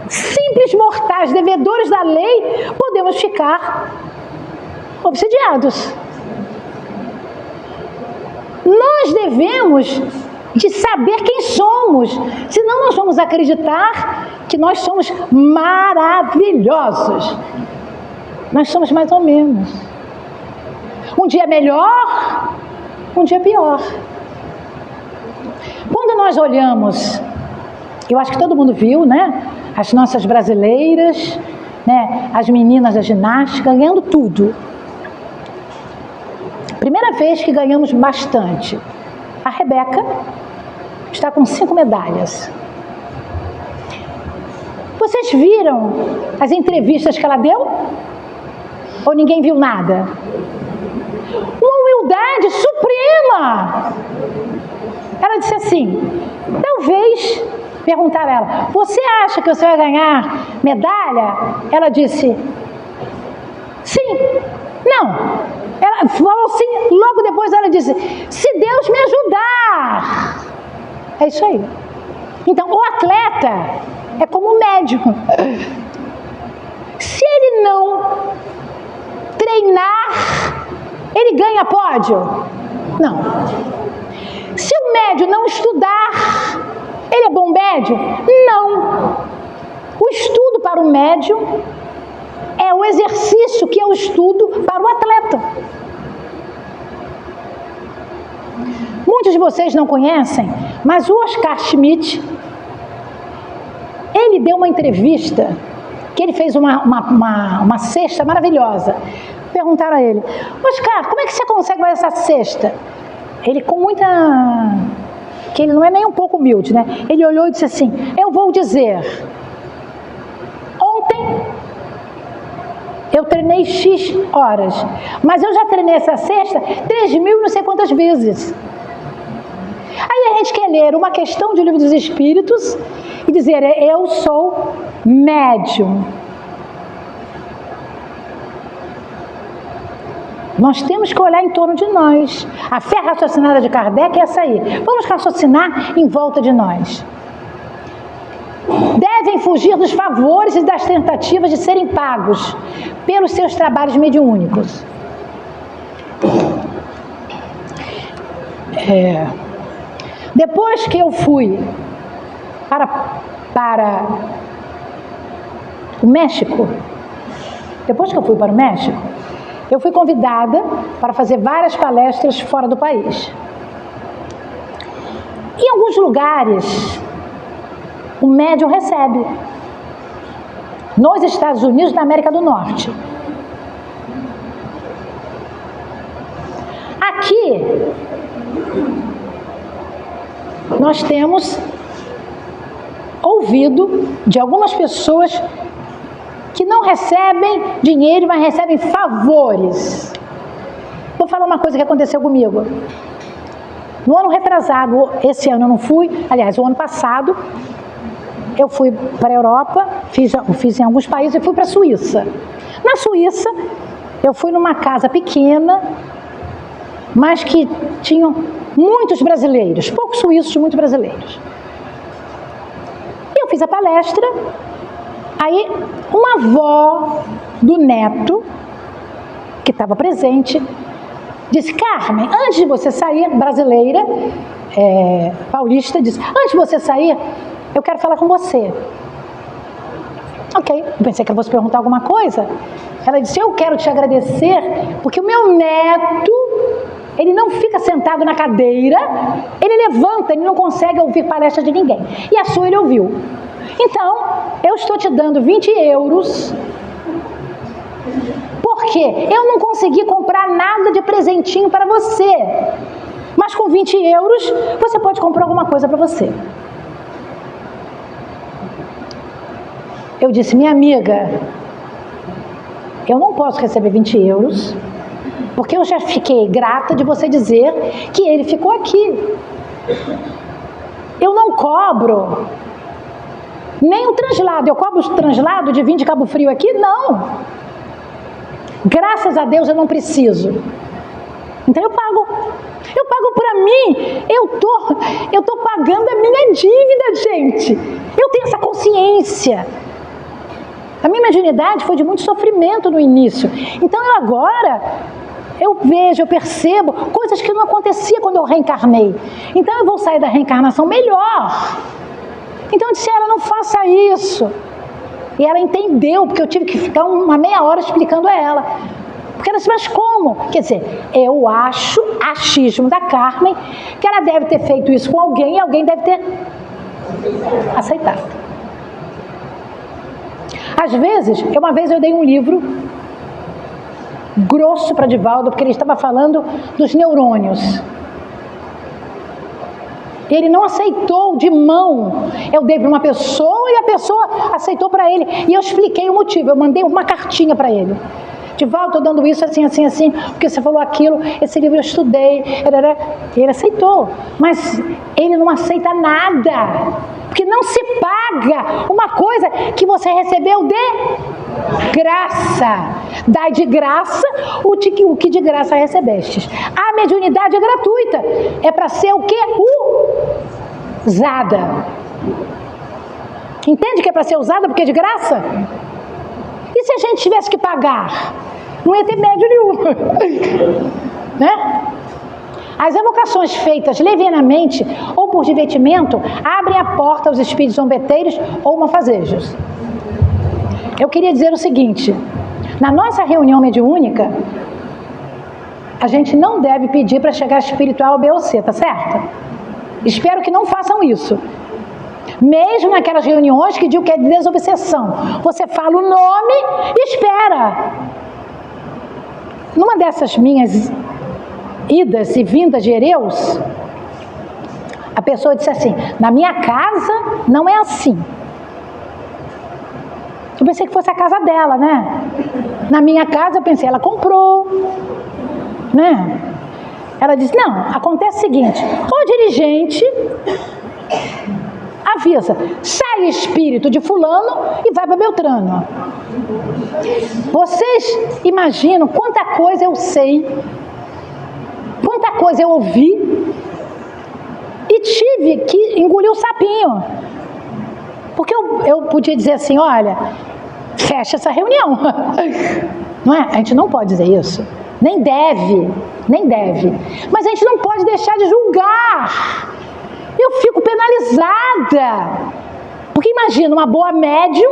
simples mortais, devedores da lei, podemos ficar obsidiados. Nós devemos de saber quem somos, senão nós vamos acreditar que nós somos maravilhosos. Nós somos mais ou menos. Um dia melhor, um dia pior. Quando nós olhamos, eu acho que todo mundo viu, né? As nossas brasileiras, né? As meninas da ginástica, ganhando tudo. Primeira vez que ganhamos bastante. A Rebeca está com 5 medalhas. Vocês viram as entrevistas que ela deu? Ou ninguém viu nada? Uma humildade suprema! Ela disse assim, talvez, perguntaram a ela, você acha que você vai ganhar medalha? Ela disse, sim, não. Ela falou assim, logo depois ela disse, se Deus me ajudar. É isso aí. Então, o atleta é como um médium. Se ele não treinar, ele ganha pódio? Não. Se o médium não estudar, ele é bom médium? Não. O estudo para o médium é o exercício que é o estudo para o atleta. Muitos de vocês não conhecem, mas o Oscar Schmidt, ele deu uma entrevista, que ele fez uma cesta maravilhosa. Perguntaram a ele, Oscar, como é que você consegue fazer essa cesta? Ele com muita... que ele não é nem um pouco humilde, né? Ele olhou e disse assim, eu vou dizer, ontem eu treinei X horas, mas eu já treinei essa cesta 3.000 não sei quantas vezes. Aí a gente quer ler uma questão de O Livro dos Espíritos e dizer, eu sou médium. Nós temos que olhar em torno de nós. A fé raciocinada de Kardec é essa aí. Vamos raciocinar em volta de nós. Devem fugir dos favores e das tentativas de serem pagos pelos seus trabalhos mediúnicos. Depois que eu fui para o México, eu fui convidada para fazer várias palestras fora do país. Em alguns lugares, o médium recebe. Nos Estados Unidos, na América do Norte. Aqui, nós temos ouvido de algumas pessoas que não recebem dinheiro, mas recebem favores. Vou falar uma coisa que aconteceu comigo. No ano retrasado, esse ano eu não fui, aliás, o ano passado, eu fui para a Europa, fiz em alguns países e fui para a Suíça. Na Suíça, eu fui numa casa pequena, mas que tinham muitos brasileiros, poucos suíços, muitos brasileiros. E eu fiz a palestra, aí uma avó do neto, que estava presente, disse, Carmen, antes de você sair, brasileira, paulista, disse, antes de você sair, eu quero falar com você. Ok, eu pensei que ela fosse perguntar alguma coisa. Ela disse, eu quero te agradecer, porque o meu neto, ele não fica sentado na cadeira, ele levanta, ele não consegue ouvir palestra de ninguém. E a sua ele ouviu. Então, eu estou te dando 20 euros, porque eu não consegui comprar nada de presentinho para você. Mas com 20 euros, você pode comprar alguma coisa para você. Eu disse, minha amiga, eu não posso receber 20 euros, porque eu já fiquei grata de você dizer que ele ficou aqui. Eu não cobro nem o translado. Eu cobro o translado de vir de Cabo Frio aqui? Não. Graças a Deus eu não preciso. Então eu pago. Eu pago para mim. Eu tô pagando a minha dívida, gente. Eu tenho essa consciência. A minha mediunidade foi de muito sofrimento no início. Então eu vejo, eu percebo coisas que não acontecia quando eu reencarnei. Então eu vou sair da reencarnação melhor. Então eu disse a ela, não faça isso. E ela entendeu, porque eu tive que ficar uma meia hora explicando a ela. Porque ela disse, mas como? Quer dizer, eu acho, achismo da Carmen, que ela deve ter feito isso com alguém e alguém deve ter aceitado. Às vezes, uma vez eu dei um livro grosso para Divaldo, porque ele estava falando dos neurônios. Ele não aceitou de mão. Eu dei para uma pessoa e a pessoa aceitou para ele. E eu expliquei o motivo. Eu mandei uma cartinha para ele. Divaldo, estou dando isso assim, assim, assim, porque você falou aquilo, esse livro eu estudei. Ele aceitou. Mas ele não aceita nada. Porque não se paga uma coisa que você recebeu de graça. Dai de graça o que de graça recebestes. A mediunidade é gratuita. É para ser o quê? Usada. Entende que é para ser usada porque é de graça? E se a gente tivesse que pagar? Não ia ter médio nenhum. Né? As evocações feitas levianamente ou por divertimento abrem a porta aos espíritos zombeteiros ou malfazejos. Eu queria dizer o seguinte, na nossa reunião mediúnica, a gente não deve pedir para chegar espiritual B ou C, tá certo? Espero que não façam isso. Mesmo naquelas reuniões que digo que é de desobsessão, você fala o nome e espera. Numa dessas minhas idas e vindas de Hereus, a pessoa disse assim, na minha casa não é assim. Eu pensei que fosse a casa dela, né? Na minha casa eu pensei, ela comprou, né? Ela disse, não, acontece o seguinte, o dirigente avisa, sai espírito de fulano e vai para Beltrano. Vocês imaginam quanta coisa eu sei, quanta coisa eu ouvi e tive que engolir o sapinho. Porque eu podia dizer assim, olha, fecha essa reunião. Não é? A gente não pode dizer isso. Nem deve. Mas a gente não pode deixar de julgar. Eu fico penalizada. Porque imagina, uma boa médium.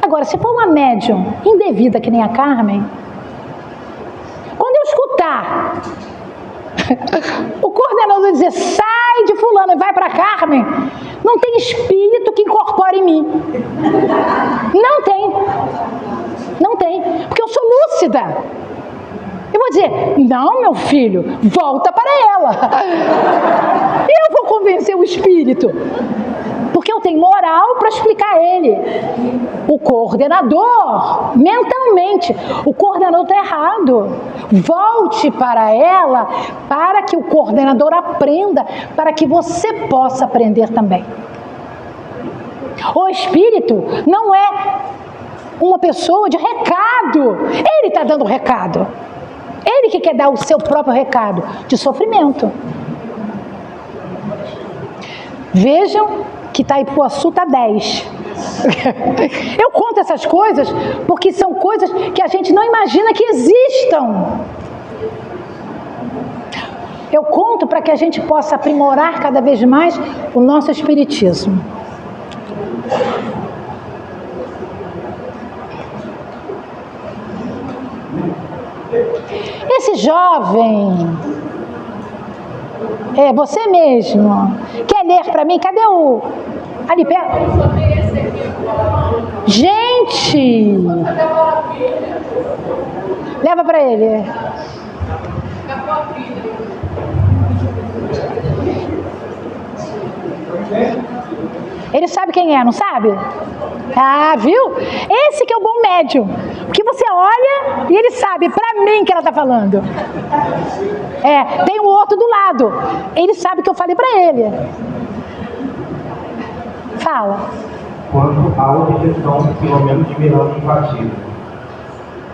Agora, se for uma médium indevida que nem a Carmen, quando eu escutar o coordenador dizer, sai de fulano e vai para Carmen, não tem espírito que incorpore em mim. Não tem, porque eu sou lúcida. Eu vou dizer, não, meu filho, volta para ela. Eu vou convencer o espírito, porque eu tenho moral para explicar a ele. O coordenador, mentalmente, o coordenador está errado. Volte para ela, para que o coordenador aprenda, para que você possa aprender também. O espírito não é uma pessoa de recado. Ele está dando recado. Ele que quer dar o seu próprio recado de sofrimento. Vejam que Itaipuaçu está 10. Eu conto essas coisas porque são coisas que a gente não imagina que existam. Eu conto para que a gente possa aprimorar cada vez mais o nosso espiritismo. jovem. É, você mesmo. Quer ler para mim? Cadê o... Ali perto. Gente! Leva para ele. Ele sabe quem é, não sabe? Ah, viu? Esse que é o bom médium. Porque você olha e ele sabe, pra mim, que ela tá falando. É, tem o outro do lado. Ele sabe que eu falei pra ele. Fala. Quando há objeção, pelo menos de mirando empatia.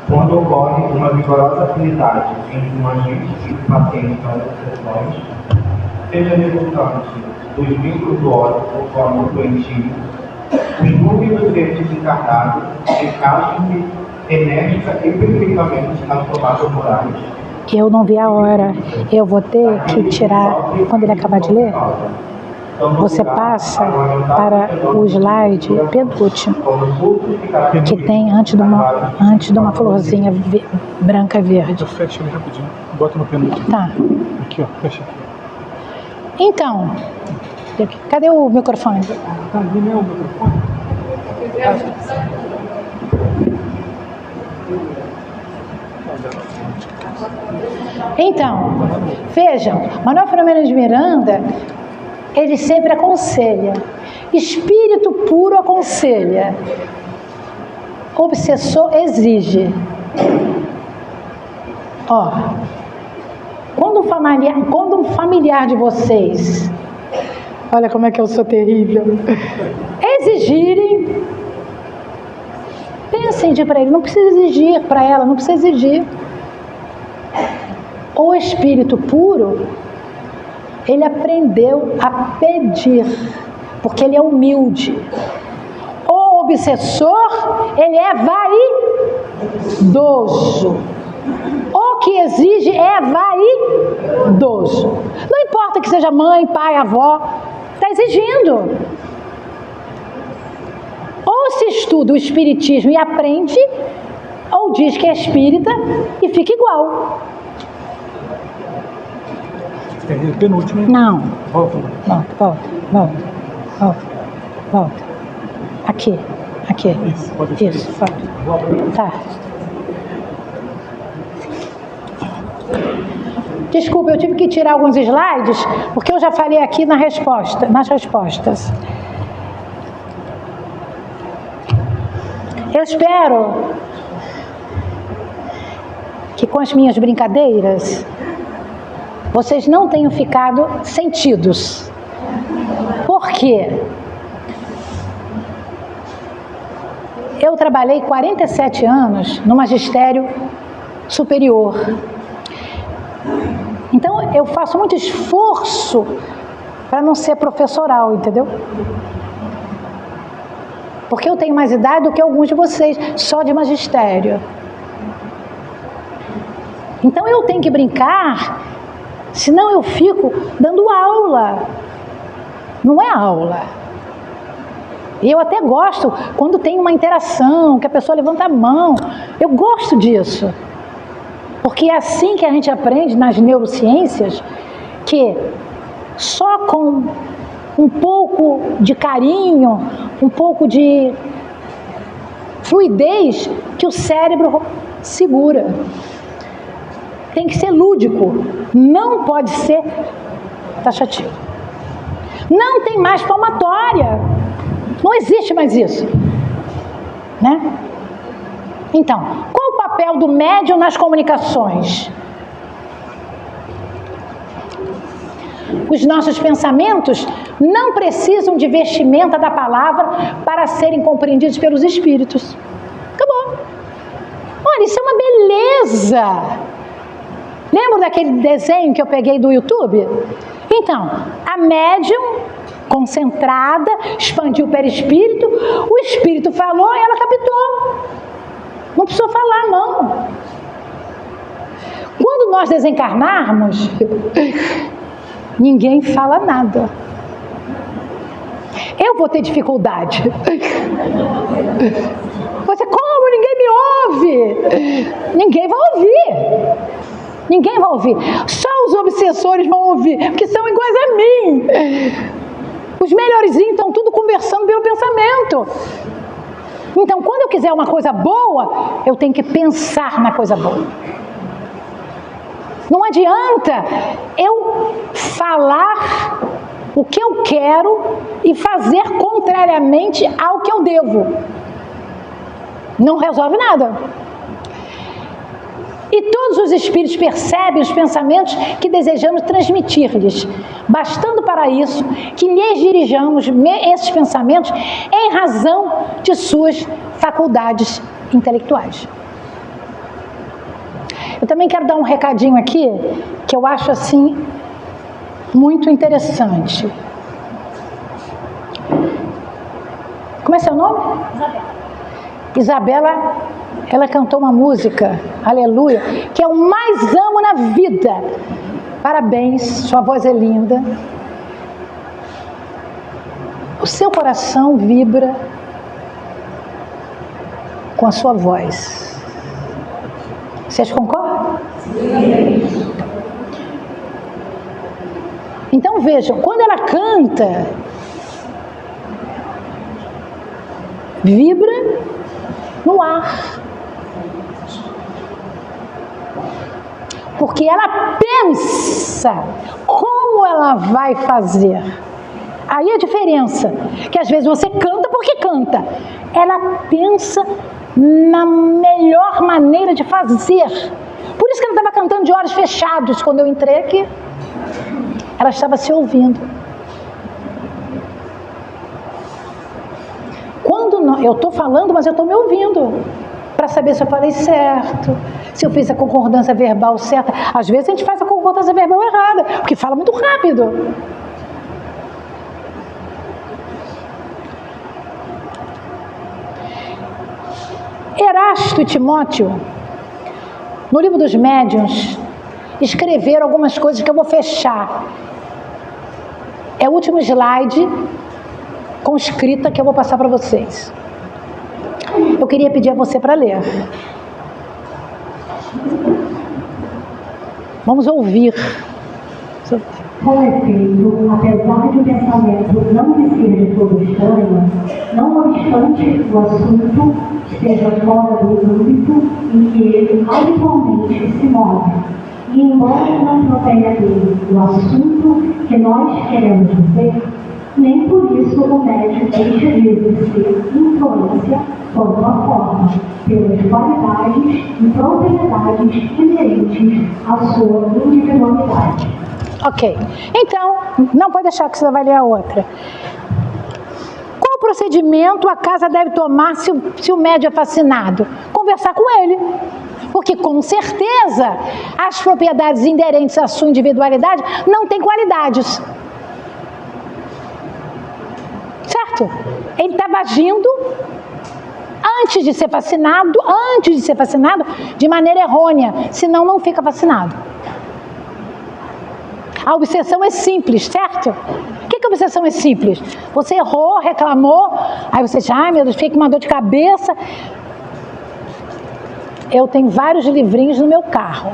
Quando ocorre uma vigorosa afinidade entre um agente e o paciente nas obsessões, seja resultante dos vínculos do ódio ou do amor doentio, os números destes encarnados encaixam-se enérgica e perfeitamente nas tomadas morais. Eu não vi a hora. Eu vou ter que tirar, quando ele acabar de ler, você passa para o slide penúltimo, que tem antes de uma florzinha branca e verde. Fecha ele rapidinho. Bota no penúltimo. Tá. Aqui, ó. Fecha aqui. Então, cadê o microfone? Tá ali, né, o microfone? Então, vejam, Manuel Filomeno de Miranda, ele sempre aconselha. Espírito puro aconselha. Obsessor exige. Ó, quando um familiar de vocês, olha como é que eu sou terrível, exigirem, pensem de para ele, não precisa exigir para ela, não precisa exigir. O espírito puro, ele aprendeu a pedir, porque ele é humilde. O obsessor, ele é vaidoso. O que exige é vaidoso. Não importa que seja mãe, pai, avó, está exigindo. Ou se estuda o espiritismo e aprende, ou diz que é espírita e fica igual. É penúltimo. Não. Volta. Volta. Aqui. Isso, pode deixar. Isso, volta. Tá. Desculpa, eu tive que tirar alguns slides, porque eu já falei aqui nas respostas. Eu espero que com as minhas brincadeiras vocês não tenham ficado sentidos. Por quê? Eu trabalhei 47 anos no magistério superior. Então, eu faço muito esforço para não ser professoral, entendeu? Porque eu tenho mais idade do que alguns de vocês, só de magistério. Então, eu tenho que brincar, senão eu fico dando aula. Não é aula. E eu até gosto quando tem uma interação, que a pessoa levanta a mão. Eu gosto disso. Porque é assim que a gente aprende nas neurociências, que só com um pouco de carinho, um pouco de fluidez, que o cérebro segura. Tem que ser lúdico, não pode ser taxativo. Não tem mais palmatória, não existe mais isso, né? Então, qual o papel do médium nas comunicações? Os nossos pensamentos não precisam de vestimenta da palavra para serem compreendidos pelos espíritos. Acabou. Olha, isso é uma beleza. Lembra daquele desenho que eu peguei do YouTube? Então, a médium concentrada, expandiu o perispírito, o espírito falou e ela captou. Não precisou falar, não. Quando nós desencarnarmos, ninguém fala nada. Eu vou ter dificuldade. Você, como? Ninguém me ouve. Ninguém vai ouvir. Ninguém vai ouvir. Só os obsessores vão ouvir, porque são iguais a mim. Os melhorzinhos estão tudo conversando pelo pensamento. Então, quando eu quiser uma coisa boa, eu tenho que pensar na coisa boa. Não adianta eu falar o que eu quero e fazer contrariamente ao que eu devo. Não resolve nada. E todos os espíritos percebem os pensamentos que desejamos transmitir-lhes, bastando para isso que lhes dirijamos esses pensamentos em razão de suas faculdades intelectuais. Eu também quero dar um recadinho aqui, que eu acho assim muito interessante. Como é seu nome? Isabela, ela cantou uma música, Aleluia, que eu mais amo na vida. Parabéns, sua voz é linda. O seu coração vibra com a sua voz. Vocês concordam? Sim. Então vejam, quando ela canta, vibra no ar. Porque ela pensa como ela vai fazer. Aí a diferença, que às vezes você canta porque canta. Ela pensa na melhor maneira de fazer. Por isso que ela estava cantando de olhos fechados quando eu entrei aqui. Ela estava se ouvindo. Quando eu estou falando, mas eu estou me ouvindo. Para saber se eu falei certo, se eu fiz a concordância verbal certa. Às vezes a gente faz a concordância verbal errada, porque fala muito rápido. Erasto e Timóteo, no livro dos médiuns, escreveram algumas coisas que eu vou fechar. É o último slide com escrita que eu vou passar para vocês. Eu queria pedir a você para ler. Vamos ouvir. Com efeito, apesar de o pensamento não lhe ser de todo estranho, não obstante o assunto esteja fora do âmbito em que ele habitualmente se move, e embora não provenha dele o assunto que nós queremos dizer, nem por isso o médium deixa de exercer influência sobre a forma, pelas qualidades e propriedades inerentes à sua individualidade. Ok, então, não pode deixar que você vai ler a outra. Qual procedimento a casa deve tomar se o médium é fascinado? Conversar com ele. Porque, com certeza, as propriedades inerentes à sua individualidade não têm qualidades. Certo? Ele estava agindo antes de ser fascinado, de maneira errônea, senão não fica fascinado. A obsessão é simples, certo? O que a obsessão é simples? Você errou, reclamou, aí você diz, ai meu Deus, fiquei com uma dor de cabeça. Eu tenho vários livrinhos no meu carro.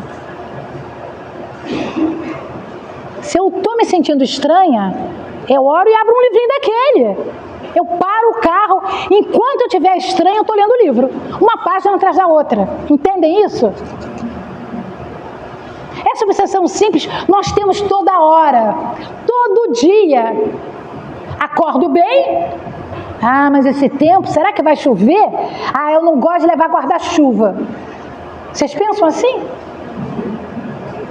Se eu estou me sentindo estranha, eu oro e abro um livrinho daquele. Eu paro o carro, enquanto eu estiver estranha, eu estou lendo o livro. Uma página atrás da outra. Entendem isso? Essa obsessão simples nós temos toda hora, todo dia. Acordo bem? Ah, mas esse tempo, será que vai chover? Ah, eu não gosto de levar guarda-chuva. Vocês pensam assim?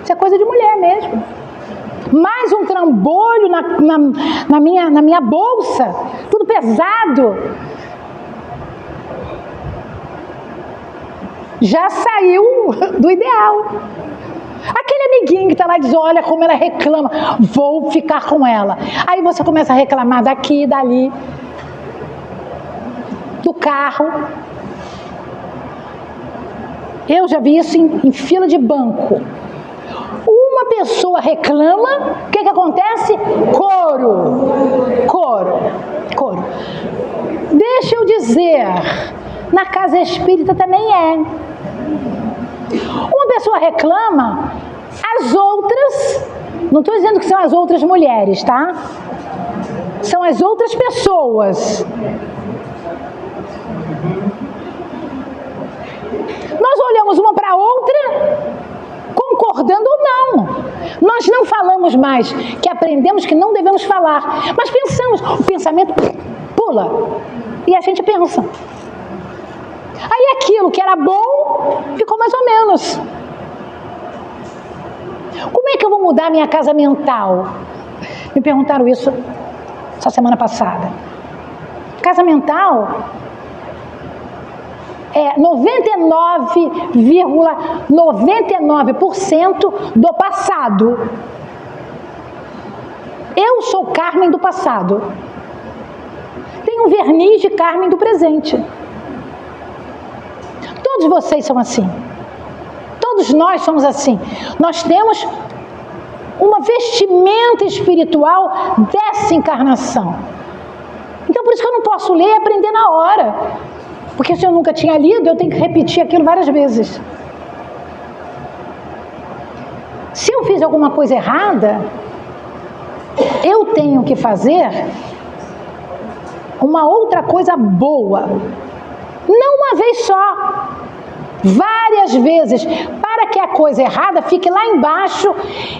Isso é coisa de mulher mesmo. Mais um trambolho na minha bolsa, tudo pesado. Já saiu do ideal. Aquele amiguinho que está lá e diz, olha como ela reclama, vou ficar com ela. Aí você começa a reclamar daqui e dali, do carro. Eu já vi isso em fila de banco. Uma pessoa reclama, o que acontece? Coro. Deixa eu dizer, na casa espírita também é. Uma pessoa reclama, Não estou dizendo que são as outras mulheres, tá? São as outras pessoas. Nós olhamos uma para a outra, concordando ou não. Nós não falamos mais, que aprendemos que não devemos falar, mas pensamos, o pensamento pula e a gente pensa. Aí aquilo que era bom ficou mais ou menos. Como é que eu vou mudar a minha casa mental? Me perguntaram isso essa semana passada. Casa mental é 99,99% do passado. Eu sou Carmen do passado. Tem um verniz de Carmen do presente. Todos vocês são assim. Todos nós somos assim. Nós temos uma vestimenta espiritual dessa encarnação. Então, por isso que eu não posso ler e aprender na hora. Porque se eu nunca tinha lido, eu tenho que repetir aquilo várias vezes. Se eu fiz alguma coisa errada, eu tenho que fazer uma outra coisa boa. Não uma vez só. Várias vezes. Para que a coisa errada fique lá embaixo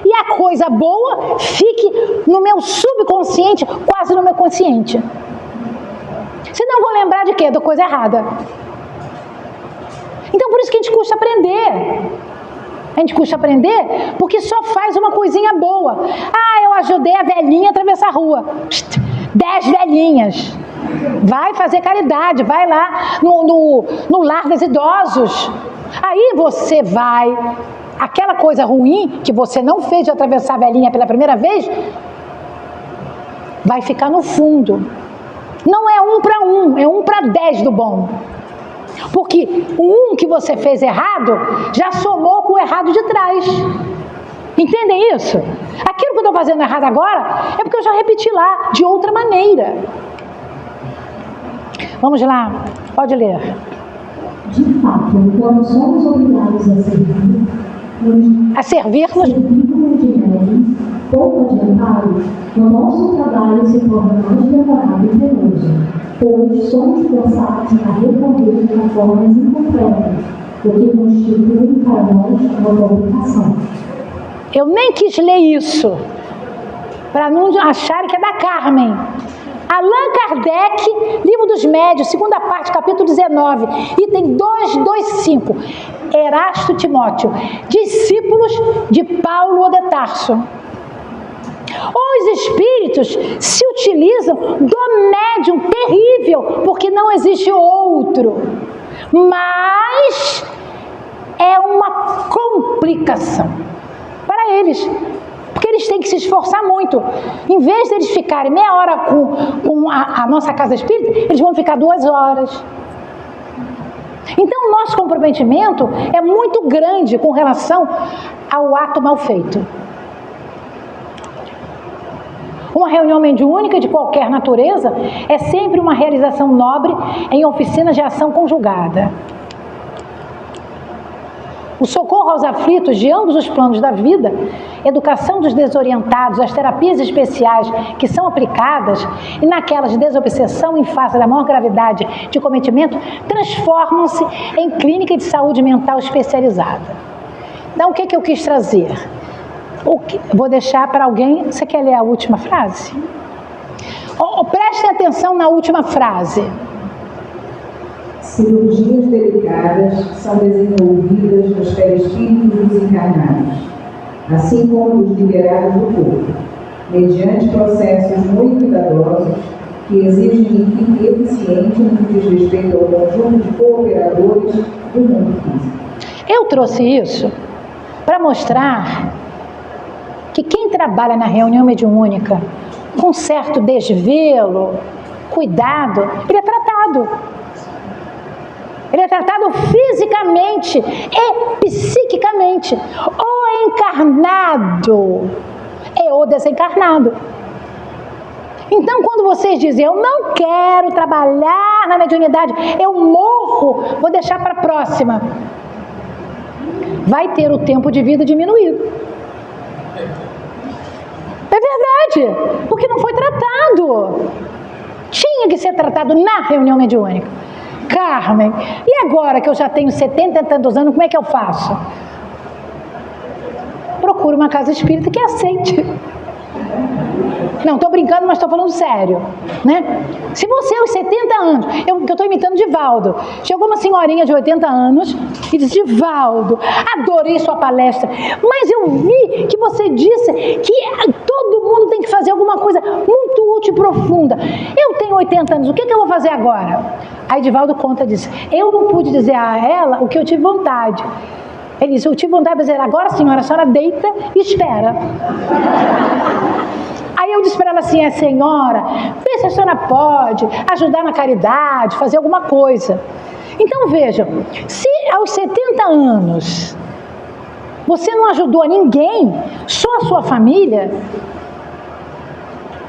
e a coisa boa fique no meu subconsciente, quase no meu consciente. Senão eu vou lembrar de quê? Da coisa errada. Então por isso que a gente custa aprender. A gente custa aprender porque só faz uma coisinha boa. Ah, eu ajudei a velhinha a atravessar a rua. 10 velhinhas. Vai fazer caridade, vai lá no lar dos idosos. Aí você vai, aquela coisa ruim que você não fez de atravessar a velhinha pela primeira vez, vai ficar no fundo. Não é 1 para 1, é 1 para 10 do bom. Porque o 1 que você fez errado já somou com o errado de trás. Entendem isso? Aquilo que eu estou fazendo errado agora é porque eu já repeti lá de outra maneira. Vamos lá, pode ler. De fato, quando somos obrigados a servir-nos de médios, pouco adiantado, o nosso trabalho se torna mais demorado e penoso, pois somos forçados a recorrer a formas incompletas, o que constitui para nós uma complicação. Eu nem quis ler isso, para não acharem que é da Carmen. Allan Kardec, Livro dos Médios, segunda parte, capítulo 19, item 225. Erasto Timóteo, discípulos de Paulo de Tarso. Os espíritos se utilizam do médium terrível, porque não existe outro. Mas é uma complicação para eles. Porque eles têm que se esforçar muito. Em vez de eles ficarem meia hora com a nossa casa espírita, eles vão ficar 2 horas. Então, o nosso comprometimento é muito grande com relação ao ato mal feito. Uma reunião mediúnica de qualquer natureza é sempre uma realização nobre em oficinas de ação conjugada. O socorro aos aflitos de ambos os planos da vida, educação dos desorientados, as terapias especiais que são aplicadas e naquelas de desobsessão em face da maior gravidade de cometimento, transformam-se em clínica de saúde mental especializada. Então, o que eu quis trazer? Vou deixar para alguém. Você quer ler a última frase? Prestem atenção na última frase. Cirurgias delicadas são desenvolvidas nos perispíritos dos encarnados, assim como dos liberados do corpo, mediante processos muito cuidadosos que exigem equipe eficiente no que diz respeito ao conjunto de cooperadores do mundo físico. Eu trouxe isso para mostrar que quem trabalha na reunião mediúnica com certo desvelo, cuidado, ele é tratado. Ele é tratado fisicamente e psiquicamente. O encarnado é o desencarnado. Então, quando vocês dizem, eu não quero trabalhar na mediunidade, eu morro, vou deixar para a próxima, vai ter o tempo de vida diminuído. verdade, porque não foi tratado. Tinha que ser tratado na reunião mediúnica. Carmen, e agora que eu já tenho 70 e tantos anos, como é que eu faço? Procure uma casa espírita que aceite. Não, estou brincando, mas estou falando sério, né? Se você aos 70 anos, eu estou imitando Divaldo, chegou uma senhorinha de 80 anos e disse: Divaldo, adorei sua palestra, mas eu vi que você disse que todo mundo tem que fazer alguma coisa muito útil e profunda. Eu tenho 80 anos, o que eu vou fazer agora? Aí Divaldo conta disso. Eu não pude dizer a ela o que eu tive vontade. Ele disse: eu tive vontade de dizer, agora senhora, a senhora deita e espera. Aí eu disse para ela assim: senhora, vê se a senhora pode ajudar na caridade, fazer alguma coisa. Então vejam, se aos 70 anos você não ajudou a ninguém, só a sua família,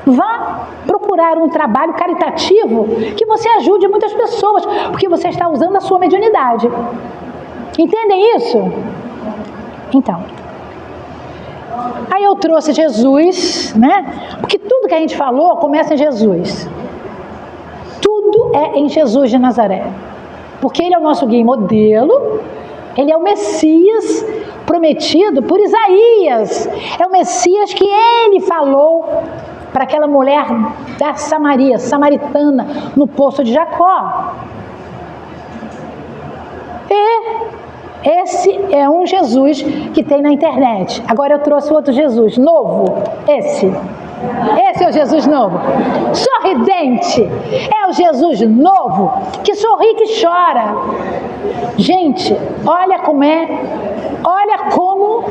vá procurar um trabalho caritativo que você ajude muitas pessoas, porque você está usando a sua mediunidade. Entendem isso? Então, aí eu trouxe Jesus, né? Porque tudo que a gente falou começa em Jesus. Tudo é em Jesus de Nazaré. Porque ele é o nosso guia e modelo, ele é o Messias prometido por Isaías. É o Messias que ele falou para aquela mulher da Samaria, samaritana, no poço de Jacó. E esse é um Jesus que tem na internet. Agora eu trouxe outro Jesus, novo. Esse é o Jesus novo. Sorridente. É o Jesus novo, que sorri, que chora. Gente, olha como é. Olha como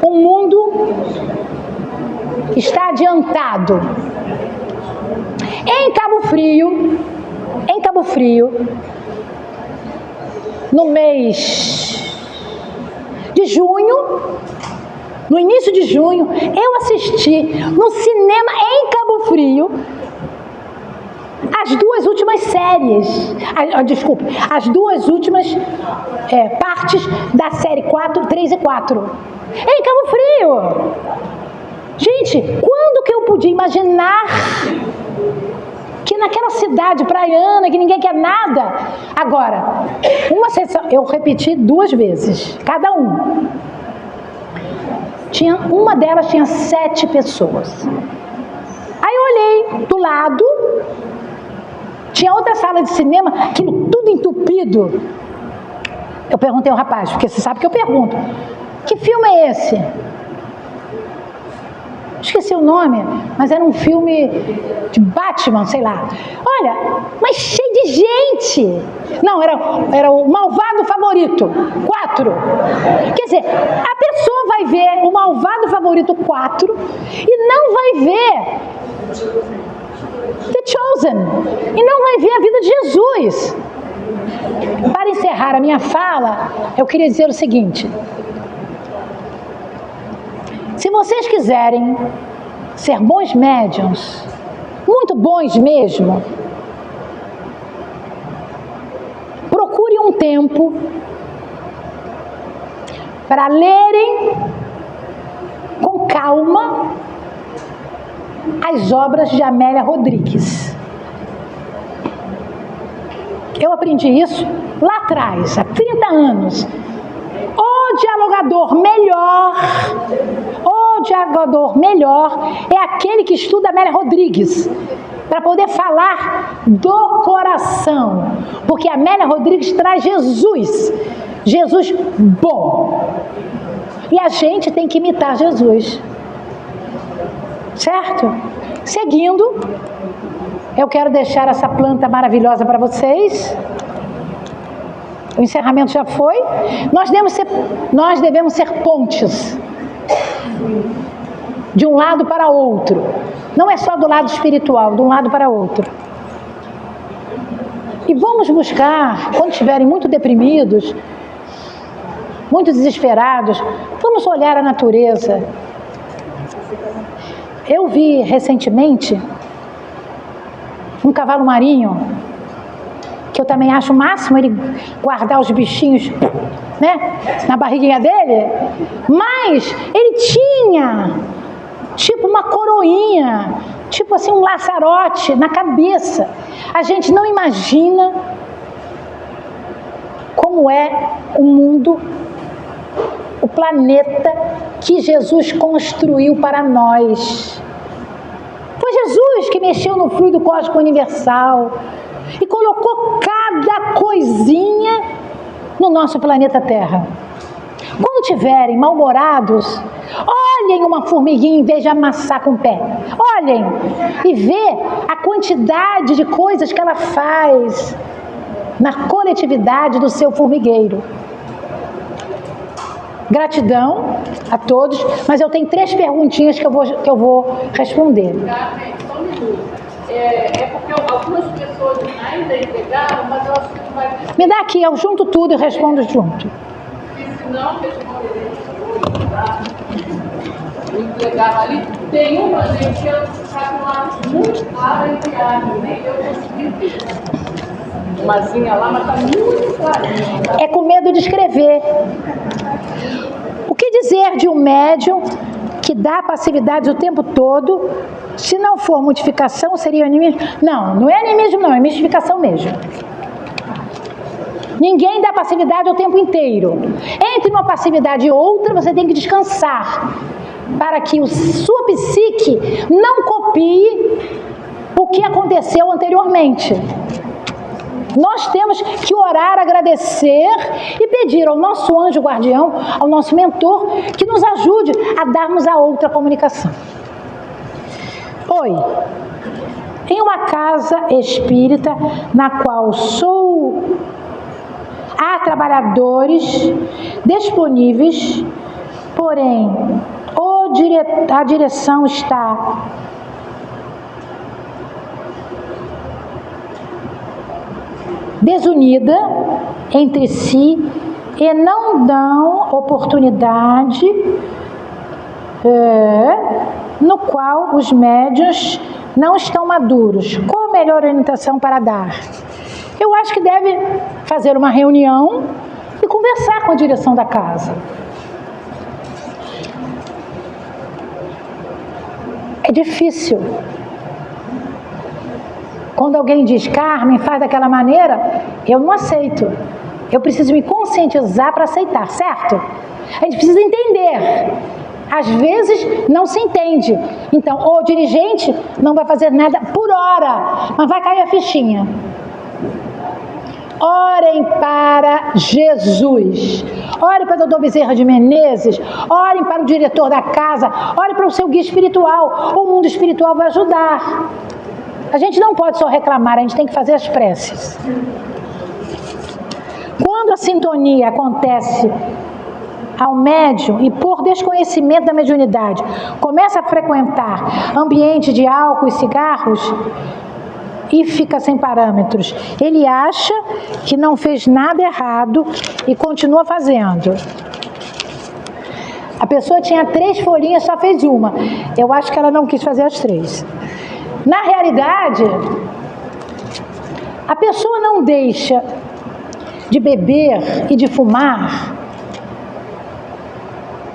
o mundo está adiantado. Em Cabo Frio, no mês de junho, no início de junho, eu assisti no cinema em Cabo Frio as duas últimas séries, as duas últimas partes da série 4, 3 e 4, em Cabo Frio. Gente, quando que eu podia imaginar que naquela cidade praiana, que ninguém quer nada. Agora, uma sessão, eu repeti 2 vezes, cada um. Uma delas tinha 7 pessoas. Aí eu olhei do lado, tinha outra sala de cinema, aquilo tudo entupido. Eu perguntei ao rapaz, porque você sabe que eu pergunto: que filme é esse? Esqueci o nome, mas era um filme de Batman, sei lá. Olha, mas cheio de gente. Não, era o Malvado Favorito 4. Quer dizer, a pessoa vai ver o Malvado Favorito 4 e não vai ver The Chosen. E não vai ver a vida de Jesus. Para encerrar a minha fala, eu queria dizer o seguinte: se vocês quiserem ser bons médiuns, muito bons mesmo, procure um tempo para lerem com calma as obras de Amélia Rodrigues. Eu aprendi isso lá atrás, há 30 anos. O dialogador melhor é aquele que estuda Amélia Rodrigues, para poder falar do coração, porque Amélia Rodrigues traz Jesus bom, e a gente tem que imitar Jesus, certo? Seguindo, eu quero deixar essa planta maravilhosa para vocês. O encerramento já foi. Nós devemos ser pontes de um lado para outro. Não é só do lado espiritual, de um lado para outro. E vamos buscar, quando estiverem muito deprimidos, muito desesperados, vamos olhar a natureza. Eu vi recentemente um cavalo marinho, que eu também acho o máximo ele guardar os bichinhos, né, na barriguinha dele, mas ele tinha tipo uma coroa coroinha, tipo assim, um laçarote na cabeça. A gente não imagina como é o mundo, o planeta que Jesus construiu para nós. Foi Jesus que mexeu no fluido cósmico universal e colocou cada coisinha no nosso planeta Terra. Quando tiverem mal-humorados, olhem uma formiguinha em vez de amassar com o pé. Olhem e vê a quantidade de coisas que ela faz na coletividade do seu formigueiro. Gratidão a todos, mas eu tenho 3 perguntinhas que eu vou responder. Só um minuto. É porque algumas pessoas ainda entregaram, mas eu acho que não vai... Me dá aqui, eu junto tudo e respondo junto. E se não responderem, entregaram ali, tem uma gente que está com lá muito clara entre aspas, nem eu consegui ver. Umazinha lá, mas está muito clarinha. Tá? É com medo de escrever. O que dizer de um médium que dá passividade o tempo todo? Se não for modificação, seria animismo? Não, não é animismo não, é mistificação mesmo. Ninguém dá passividade o tempo inteiro. Entre uma passividade e outra, você tem que descansar, para que sua psique não copie o que aconteceu anteriormente. Nós temos que orar, agradecer e pedir ao nosso anjo guardião, ao nosso mentor, que nos ajude a darmos a outra comunicação. Oi, em uma casa espírita na qual há trabalhadores disponíveis, porém a direção está desunida entre si e não dão oportunidade, no qual os médiuns não estão maduros. Qual a melhor orientação para dar? Eu acho que deve fazer uma reunião e conversar com a direção da casa. É difícil. Quando alguém diz, Carmen, faz daquela maneira, eu não aceito. Eu preciso me conscientizar para aceitar, certo? A gente precisa entender. Às vezes não se entende. Então, o dirigente não vai fazer nada por hora, mas vai cair a fichinha. Orem para Jesus. Orem para o doutor Bezerra de Menezes. Orem para o diretor da casa. Orem para o seu guia espiritual. O mundo espiritual vai ajudar. A gente não pode só reclamar, a gente tem que fazer as preces. Quando a sintonia acontece ao médium e por desconhecimento da mediunidade começa a frequentar ambiente de álcool e cigarros e fica sem parâmetros, ele acha que não fez nada errado e continua fazendo. A pessoa tinha 3 folhinhas, só fez uma. Eu acho que ela não quis fazer as 3. Na realidade, a pessoa não deixa de beber e de fumar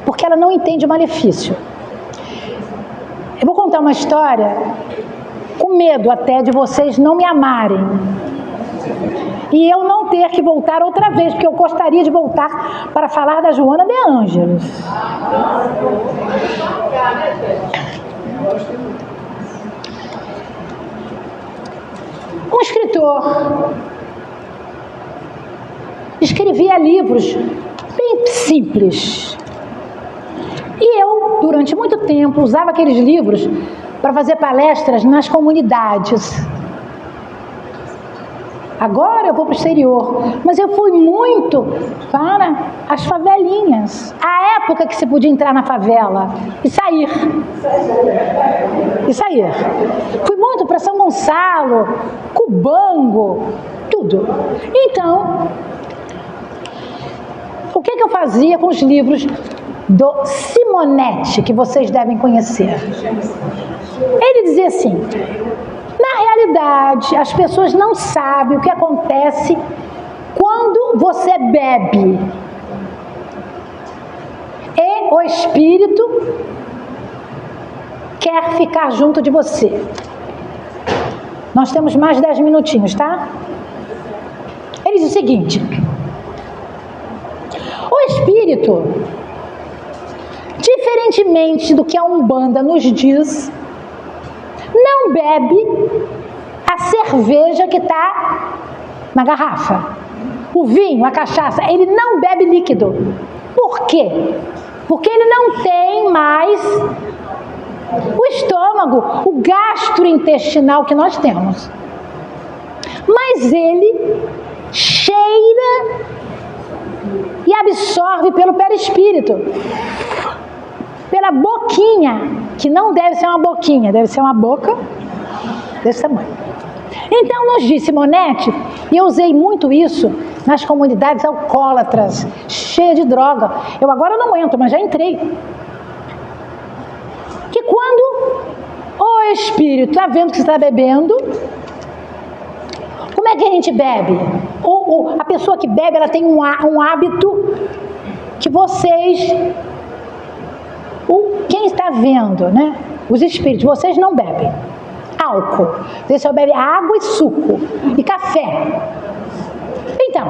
porque ela não entende o malefício. Eu vou contar uma história com medo até de vocês não me amarem e eu não ter que voltar outra vez, porque eu gostaria de voltar para falar da Joana de Ângeles. Um escritor escrevia livros bem simples. E eu, durante muito tempo, usava aqueles livros para fazer palestras nas comunidades. Agora eu vou para o exterior, mas eu fui muito para as favelinhas. A época que se podia entrar na favela e sair. Fui muito para São Gonçalo, Cubango, tudo. Então, o que eu fazia com os livros do Simonetti, que vocês devem conhecer? Ele dizia assim: na realidade, as pessoas não sabem o que acontece quando você bebe. E o espírito quer ficar junto de você. Nós temos mais 10 minutinhos, tá? Ele diz o seguinte: o espírito, diferentemente do que a Umbanda nos diz, não bebe a cerveja que está na garrafa, o vinho, a cachaça. Ele não bebe líquido. Por quê? Porque ele não tem mais o estômago, o gastrointestinal que nós temos. Mas ele cheira e absorve pelo perispírito, pela boquinha, que não deve ser uma boquinha, deve ser uma boca desse tamanho. Então nos disse Simonetti, e eu usei muito isso nas comunidades alcoólatras, cheias de droga. Eu agora não entro, mas já entrei. Que quando o espírito está vendo que você está bebendo, como é que a gente bebe? A pessoa que bebe, ela tem um hábito que vocês, quem está vendo, né? Os espíritos, vocês não bebem álcool. Vocês só bebem água e suco e café. Então,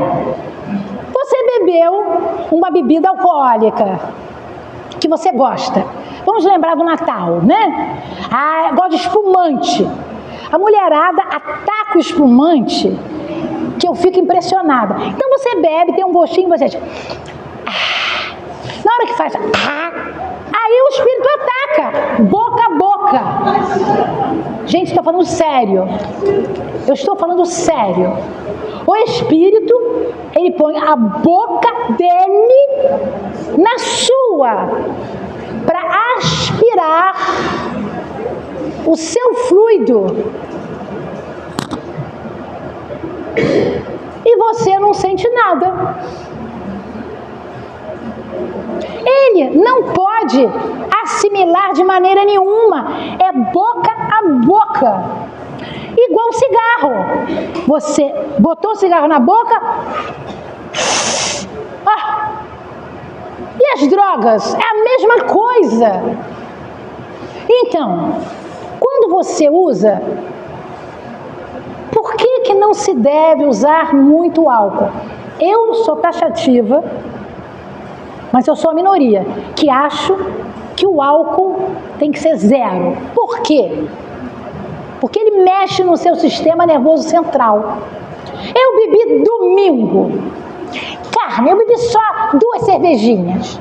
você bebeu uma bebida alcoólica que você gosta. Vamos lembrar do Natal, né? Gosta de espumante. A mulherada ataca o espumante, que eu fico impressionada. Então você bebe, tem um gostinho, você diz, na hora que faz, aí o espírito ataca, boca a boca. Gente, estou falando sério. Eu estou falando sério. O espírito, ele põe a boca dele na sua, para aspirar o seu fluido. E você não sente nada. Ele não pode assimilar de maneira nenhuma. É boca a boca. Igual cigarro. Você botou o cigarro na boca. E as drogas? É a mesma coisa. Então, quando você usa, por que não se deve usar muito álcool? Eu sou taxativa, mas eu sou a minoria, que acho que o álcool tem que ser zero. Por quê? Porque ele mexe no seu sistema nervoso central. Eu bebi domingo carne, eu bebi só 2 cervejinhas.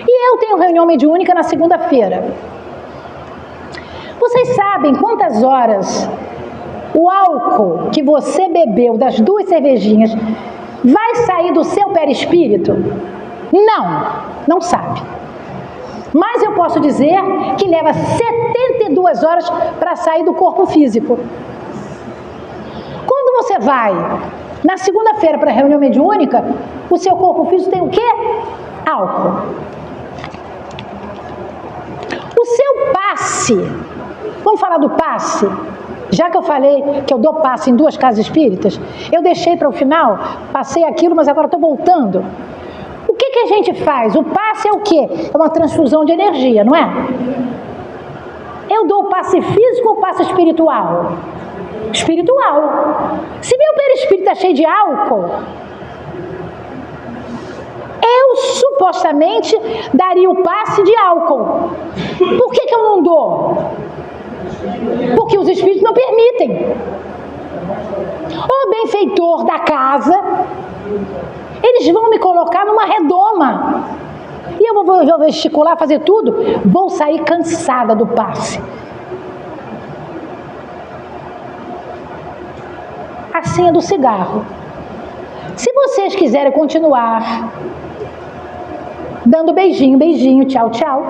E eu tenho reunião mediúnica na segunda-feira. Vocês sabem quantas horas o álcool que você bebeu das 2 cervejinhas vai sair do seu perispírito? Não sabe. Mas eu posso dizer que leva 72 horas para sair do corpo físico. Quando você vai na segunda-feira para a reunião mediúnica, o seu corpo físico tem o quê? Álcool. O seu passe, vamos falar do passe? Já que eu falei que eu dou passe em 2 casas espíritas, eu deixei para o final, passei aquilo, mas agora estou voltando. O que a gente faz? O passe é o quê? É uma transfusão de energia, não é? Eu dou o passe físico ou passe espiritual? Espiritual. Se meu perispírito está cheio de álcool, eu supostamente daria o passe de álcool. Por que eu não dou? Porque os espíritos não permitem. O benfeitor da casa, eles vão me colocar numa redoma. E eu vou gesticular, fazer tudo. Vou sair cansada do passe. A senha do cigarro. Se vocês quiserem continuar dando beijinho, beijinho, tchau, tchau,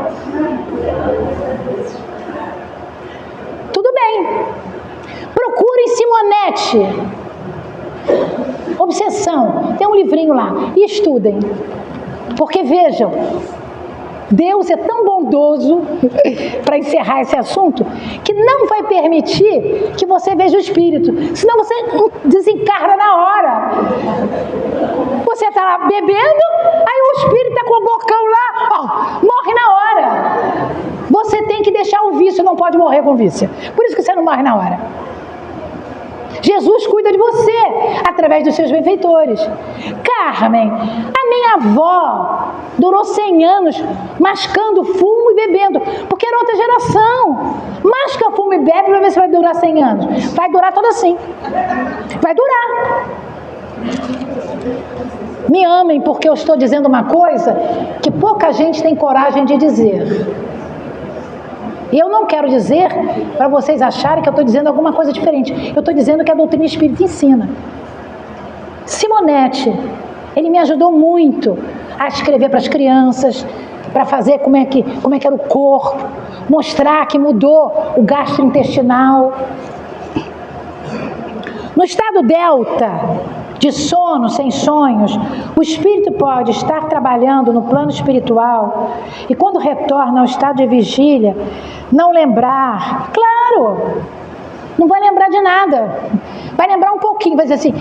tudo bem. Procurem Simonetti. Obsessão. Tem um livrinho lá. E estudem. Porque vejam, Deus é tão bondoso, para encerrar esse assunto, que não vai permitir que você veja o espírito. Senão você desencarna na hora. Você está lá bebendo, aí o espírito está com o bocão lá, morre na hora. Você tem que deixar vício não pode morrer com vício. Por isso que você não morre na hora. Jesus cuida de você através dos seus benfeitores. Carmen, a minha avó durou 100 anos mascando fumo e bebendo, porque era outra geração. Masca fumo e bebe para ver se vai durar 100 anos. Vai durar todo assim. Vai durar. Me amem, porque eu estou dizendo uma coisa que pouca gente tem coragem de dizer. E eu não quero dizer para vocês acharem que eu estou dizendo alguma coisa diferente. Eu estou dizendo que a doutrina espírita ensina. Simonete, ele me ajudou muito a escrever para as crianças, para fazer como é que era o corpo, mostrar que mudou o gastrointestinal. No estado delta, de sono, sem sonhos, o espírito pode estar trabalhando no plano espiritual e quando retorna ao estado de vigília, não lembrar, claro, não vai lembrar de nada, vai lembrar um pouquinho, vai dizer assim,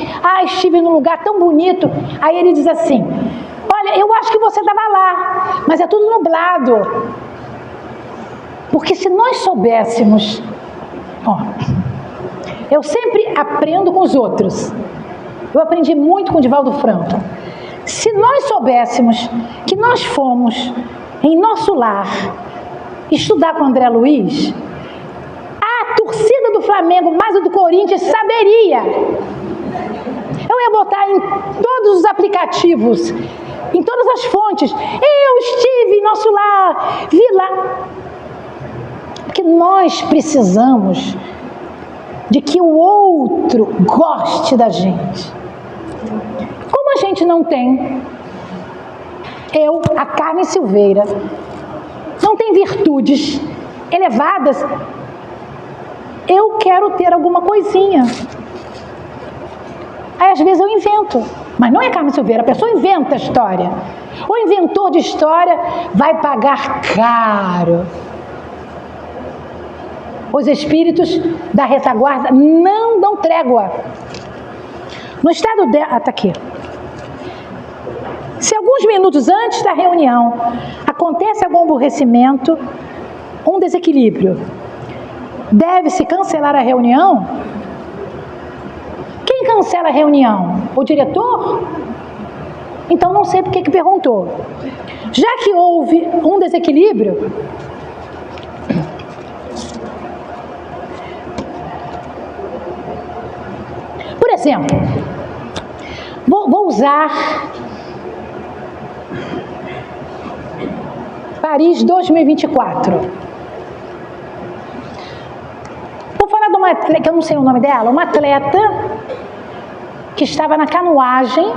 estive num lugar tão bonito, aí ele diz assim, olha, eu acho que você estava lá, mas é tudo nublado, porque se nós soubéssemos, eu sempre aprendo com os outros. Eu aprendi muito com o Divaldo Franco. Se nós soubéssemos que nós fomos em nosso lar estudar com o André Luiz, a torcida do Flamengo mais a do Corinthians saberia. Eu ia botar em todos os aplicativos, em todas as fontes. Eu estive em nosso lar, vi lá. Porque nós precisamos de que o outro goste da gente. Como a gente não tem, a Carmen Silveira, não tem virtudes elevadas, eu quero ter alguma coisinha. Aí às vezes eu invento, mas não é Carmen Silveira, a pessoa inventa a história. O inventor de história vai pagar caro. Os espíritos da retaguarda não dão trégua. No estado está aqui. Se alguns minutos antes da reunião acontece algum aborrecimento, um desequilíbrio, deve-se cancelar a reunião? Quem cancela a reunião? O diretor? Então não sei por que perguntou. Já que houve um desequilíbrio, por exemplo, vou usar Paris 2024. Vou falar de uma atleta, que eu não sei o nome dela, uma atleta que estava na canoagem,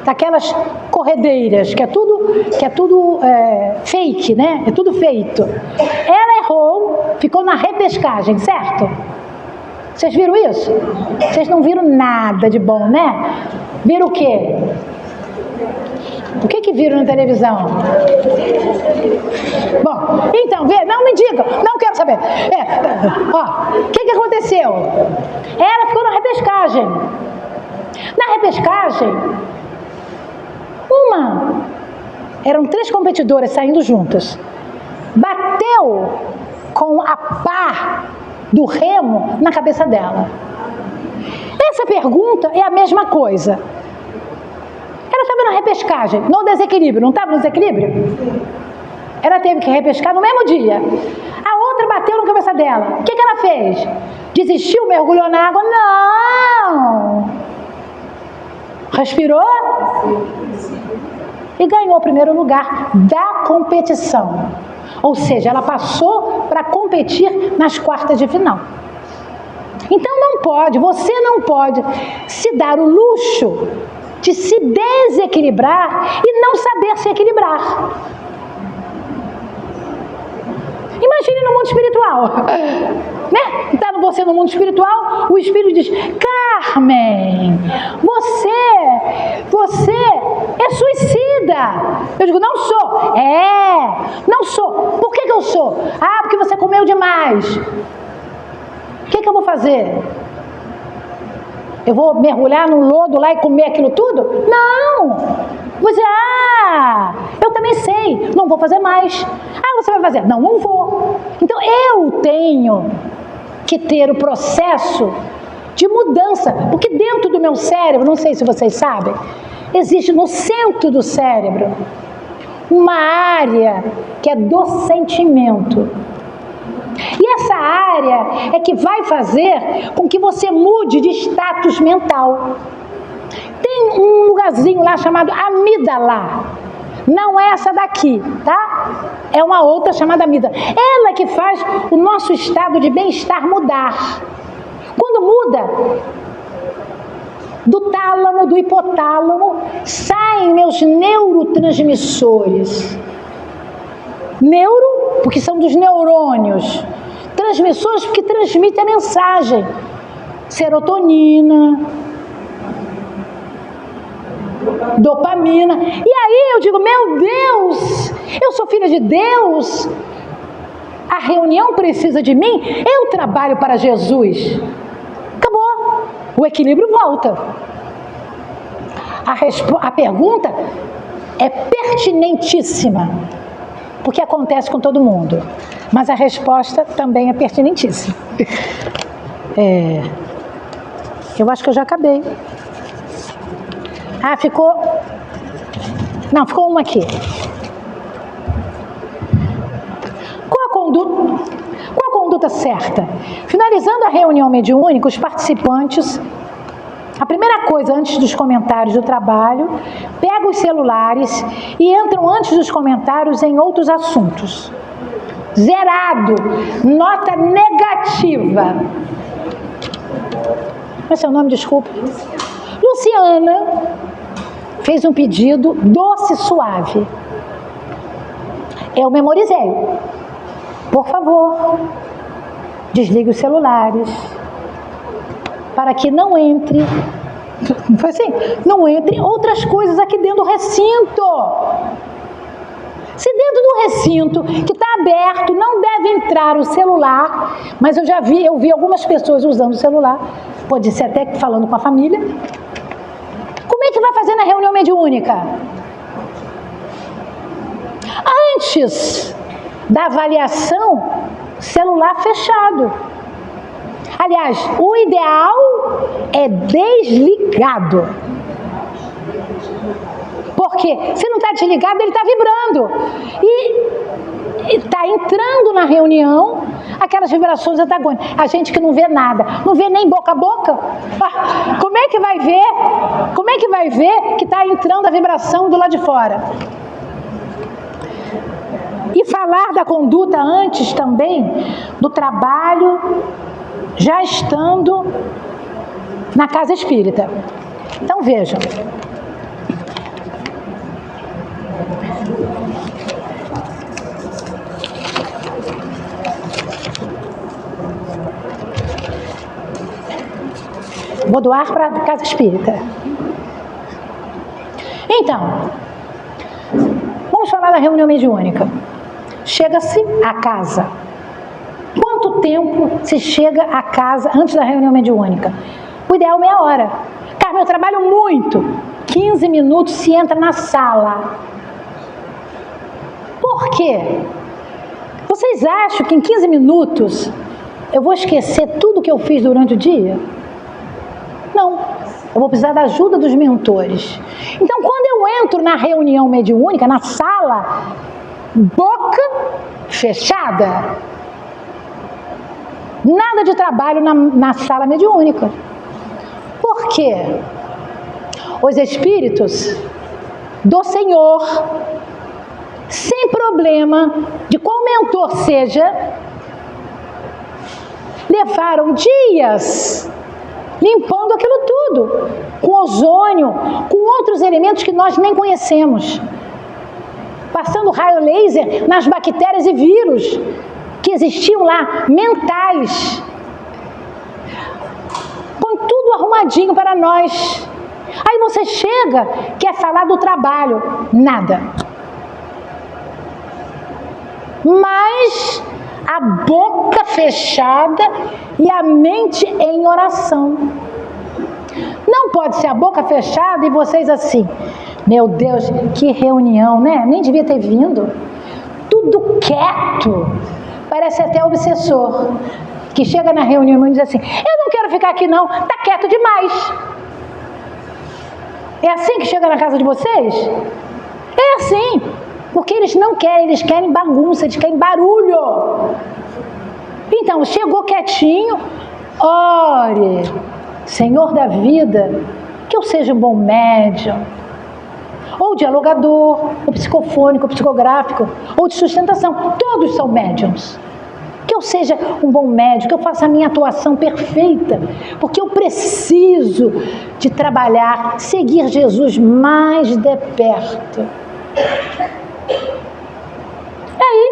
daquelas corredeiras, que é tudo fake, né? É tudo feito. Ela errou, ficou na repescagem, certo? Vocês viram isso? Vocês não viram nada de bom, né? Viram o quê? O que viram na televisão? Bom, então, não me digam, não quero saber. O que aconteceu? Ela ficou na repescagem. Na repescagem, eram 3 competidoras saindo juntas. Bateu com a pá do remo na cabeça dela. Essa pergunta é a mesma coisa. Ela estava na repescagem, no desequilíbrio, não estava no desequilíbrio? Ela teve que repescar no mesmo dia. A outra bateu na cabeça dela. O que ela fez? Desistiu, mergulhou na água? Não! Respirou? E ganhou o primeiro lugar da competição. Ou seja, ela passou para competir nas quartas de final. Então você não pode se dar o luxo de se desequilibrar e não saber se equilibrar. Imagine no mundo espiritual, né? Está você no mundo espiritual, o Espírito diz, Carmen, você é suicida. Eu digo, não sou. Não sou. Por que eu sou? Porque você comeu demais. O que eu vou fazer? Eu vou mergulhar no lodo lá e comer aquilo tudo? Não! Você, eu também sei, não vou fazer mais. Você vai fazer? Não, não vou. Então eu tenho que ter o processo de mudança, porque dentro do meu cérebro, não sei se vocês sabem, existe no centro do cérebro uma área que é do sentimento. E essa área é que vai fazer com que você mude de status mental. Tem um lugarzinho lá chamado amígdala. Não é essa daqui, tá? É uma outra chamada amígdala. Ela é que faz o nosso estado de bem-estar mudar. Quando muda, do tálamo, do hipotálamo, saem meus neurotransmissores. Neuro, porque são dos neurônios. Transmissores, porque transmitem a mensagem. Serotonina, dopamina. E aí eu digo, meu Deus, eu sou filha de Deus. A reunião precisa de mim. Eu trabalho para Jesus. Acabou. O equilíbrio volta. A pergunta é pertinentíssima, porque acontece com todo mundo. Mas a resposta também é pertinentíssima. Eu acho que eu já acabei. Ficou... Não, ficou uma aqui. Qual a conduta certa? Finalizando a reunião mediúnica, os participantes, a primeira coisa, antes dos comentários do trabalho, pegam os celulares e entram antes dos comentários em outros assuntos. Zerado, nota negativa. Qual é seu nome, desculpa? Luciana fez um pedido doce e suave. Eu memorizei. Por favor, desligue os celulares para que não entre, foi assim, não entre outras coisas aqui dentro do recinto. Se dentro do recinto que está aberto não deve entrar o celular, mas eu vi algumas pessoas usando o celular, pode ser até falando com a família. Como é que vai fazer na reunião mediúnica? Antes da avaliação, celular fechado. Aliás, o ideal é desligado. Porque se não está desligado, ele está vibrando. E está entrando na reunião aquelas vibrações antagônicas. A gente que não vê nada, não vê nem boca a boca. Como é que vai ver? Como é que vai ver que está entrando a vibração do lado de fora? E falar da conduta antes também do trabalho, já estando na casa espírita. Então vejam. Vou doar para a casa espírita. Então, vamos falar da reunião mediúnica. Chega-se à casa. Quanto tempo se chega à casa antes da reunião mediúnica? O ideal é meia hora. Carmen, eu trabalho muito. 15 minutos se entra na sala. Por quê? Vocês acham que em 15 minutos eu vou esquecer tudo que eu fiz durante o dia? Não. Eu vou precisar da ajuda dos mentores. Então, quando eu entro na reunião mediúnica, na sala, boca fechada, nada de trabalho na sala mediúnica. Por quê? Os espíritos do Senhor, sem problema de qual mentor seja, levaram dias limpando aquilo tudo, com ozônio, com outros elementos que nós nem conhecemos, passando raio laser nas bactérias e vírus que existiam lá, mentais. Põe tudo arrumadinho para nós. Aí você chega, quer falar do trabalho, nada. Mas a boca fechada e a mente em oração. Não pode ser a boca fechada e vocês assim, Meu Deus, que reunião, né? Nem devia ter vindo. Tudo quieto. Parece até obsessor. Que chega na reunião e diz assim, eu não quero ficar aqui não, tá quieto demais. É assim que chega na casa de vocês? É assim. Porque eles não querem, eles querem bagunça, eles querem barulho. Então, chegou quietinho, ore, Senhor da vida, que eu seja um bom médium, ou dialogador, ou psicofônico, ou psicográfico, ou de sustentação, todos são médiums. Que eu seja um bom médium, que eu faça a minha atuação perfeita, porque eu preciso de trabalhar, seguir Jesus mais de perto. Aí,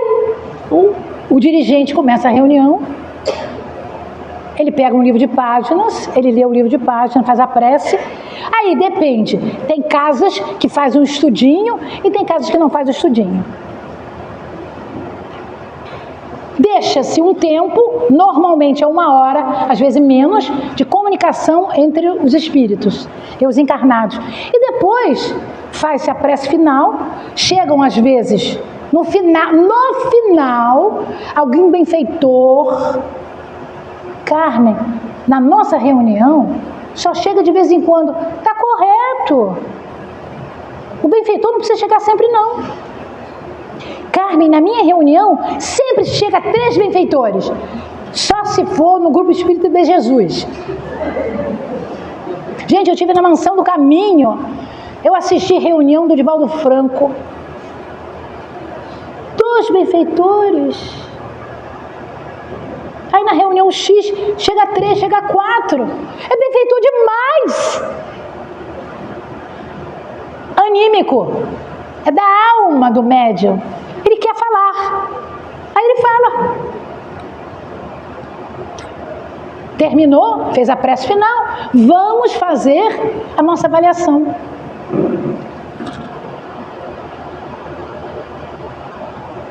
o dirigente começa a reunião, ele pega um livro de páginas, ele lê o livro de páginas, faz a prece. Aí depende, tem casas que faz um estudinho e tem casas que não faz o estudinho. Deixa-se um tempo, normalmente é 1 hora, às vezes menos, de comunicação entre os espíritos e os encarnados. E depois faz-se a prece final, chegam às vezes no final, alguém benfeitor. Carmen, na nossa reunião, só chega de vez em quando. Está correto. O benfeitor não precisa chegar sempre, não. Carmen, na minha reunião, sempre chega 3 benfeitores. Só se for no grupo espírita de Jesus. Gente, eu estive na Mansão do Caminho. Eu assisti reunião do Divaldo Franco. 2 benfeitores. Aí na reunião X, chega 3, chega 4. É benfeitor demais. Anímico. É da alma do médium. Ele quer falar. Aí ele fala. Terminou, fez a prece final. Vamos fazer a nossa avaliação.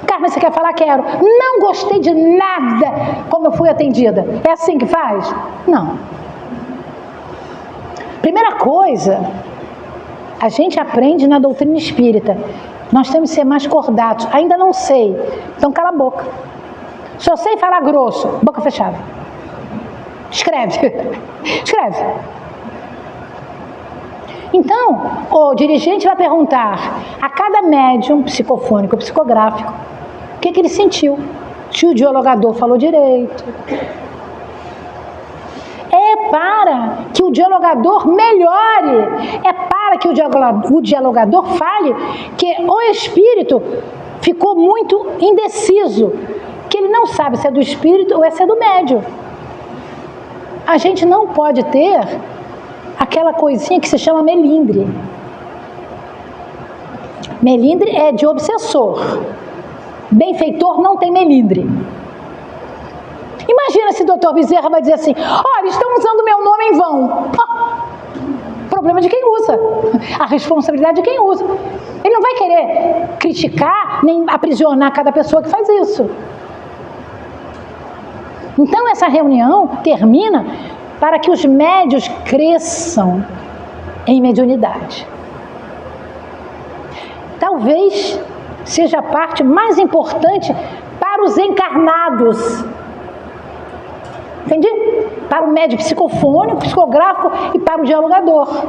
Carmen, você quer falar? Quero. Não gostei de nada como eu fui atendida. É assim que faz? Não. Primeira coisa, a gente aprende na doutrina espírita. Nós temos que ser mais cordatos. Ainda não sei. Então cala a boca. Se eu sei falar grosso, boca fechada. Escreve. Escreve. Então, o dirigente vai perguntar a cada médium psicofônico, psicográfico, o que ele sentiu. Se o dialogador falou direito. É para que o dialogador melhore. É para que o dialogador fale que o espírito ficou muito indeciso. Que ele não sabe se é do espírito ou se é do médium. A gente não pode ter aquela coisinha que se chama melindre. Melindre é de obsessor. Benfeitor não tem melindre. Imagina se o doutor Bezerra vai dizer assim, olha, estão usando meu nome em vão. Problema de quem usa. A responsabilidade de quem usa. Ele não vai querer criticar, nem aprisionar cada pessoa que faz isso. Então essa reunião termina para que os médios cresçam em mediunidade. Talvez seja a parte mais importante para os encarnados. Entendi? Para o médium psicofônico, psicográfico e para o dialogador.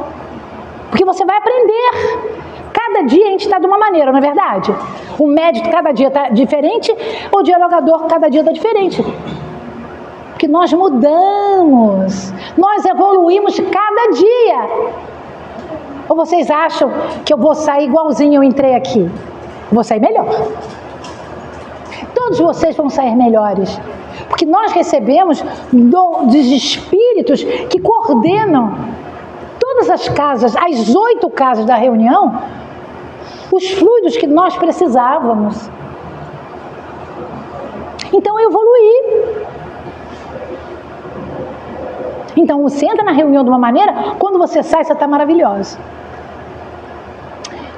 Porque você vai aprender. Cada dia a gente está de uma maneira, não é verdade? O médium cada dia está diferente, o dialogador cada dia está diferente. Porque nós mudamos, nós evoluímos cada dia. Ou vocês acham que eu vou sair igualzinho eu entrei aqui? Eu vou sair melhor. Todos vocês vão sair melhores. Porque nós recebemos dos espíritos que coordenam todas as casas, as 8 casas da reunião, os fluidos que nós precisávamos. Então eu evoluí. Então você entra na reunião de uma maneira, quando você sai, você está maravilhoso.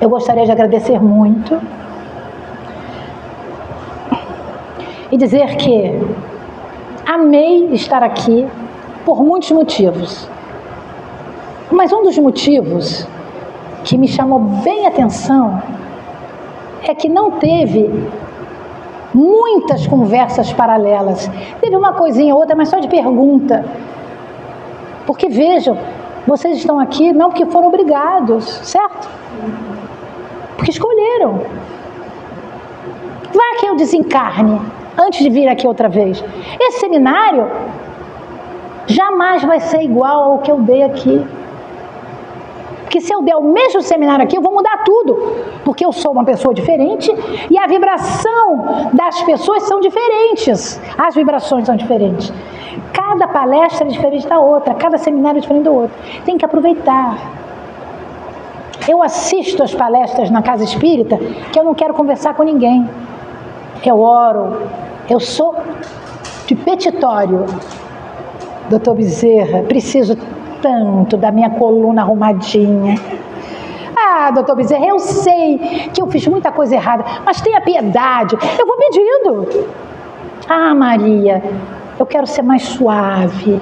Eu gostaria de agradecer muito e dizer que amei estar aqui por muitos motivos. Mas um dos motivos que me chamou bem a atenção é que não teve muitas conversas paralelas. Teve uma coisinha ou outra, mas só de pergunta. Porque vejam, vocês estão aqui não porque foram obrigados, certo? Porque escolheram. Vá que eu desencarne antes de vir aqui outra vez. Esse seminário jamais vai ser igual ao que eu dei aqui. Porque se eu der o mesmo seminário aqui, eu vou mudar tudo. Porque eu sou uma pessoa diferente e a vibração das pessoas são diferentes. As vibrações são diferentes. Cada palestra é diferente da outra, cada seminário é diferente do outro. Tem que aproveitar. Eu assisto as palestras na Casa Espírita que eu não quero conversar com ninguém. Eu oro, eu sou de petitório. Doutor Bezerra, preciso tanto da minha coluna arrumadinha. Ah, doutor Bezerra, eu sei que eu fiz muita coisa errada, mas tenha piedade. Eu vou pedindo. Ah, Maria, eu quero ser mais suave.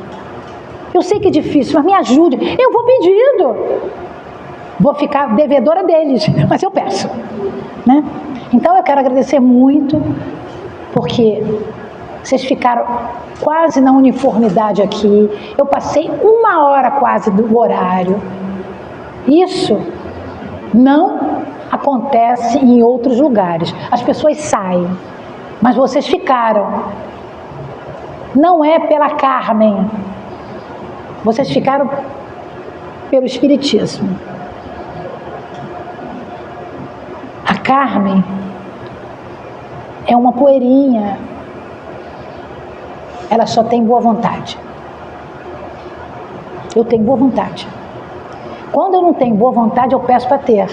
Eu sei que é difícil, mas me ajude. Eu vou pedindo. Vou ficar devedora deles, mas eu peço, né? Então eu quero agradecer muito, porque vocês ficaram quase na uniformidade aqui. Eu passei 1 hora quase do horário. Isso não acontece em outros lugares. As pessoas saem, mas vocês ficaram. Não é pela Carmen. Vocês ficaram pelo Espiritismo. A Carmen é uma poeirinha. Ela só tem boa vontade. Eu tenho boa vontade. Quando eu não tenho boa vontade, eu peço para ter.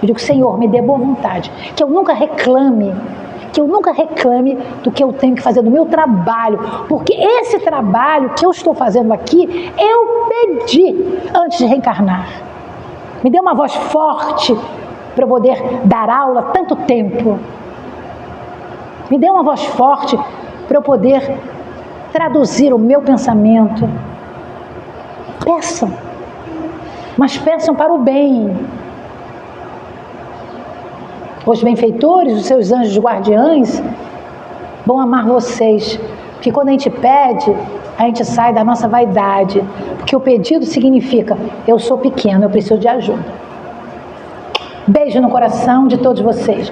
Eu digo, Senhor, me dê boa vontade. Que eu nunca reclame do que eu tenho que fazer, do meu trabalho. Porque esse trabalho que eu estou fazendo aqui, eu pedi antes de reencarnar. Me dê uma voz forte para eu poder dar aula tanto tempo. Me dê uma voz forte para eu poder traduzir o meu pensamento. Peçam, mas peçam para o bem. Os benfeitores, os seus anjos guardiães, vão amar vocês. Porque quando a gente pede, a gente sai da nossa vaidade. Porque o pedido significa, eu sou pequeno, eu preciso de ajuda. Beijo no coração de todos vocês.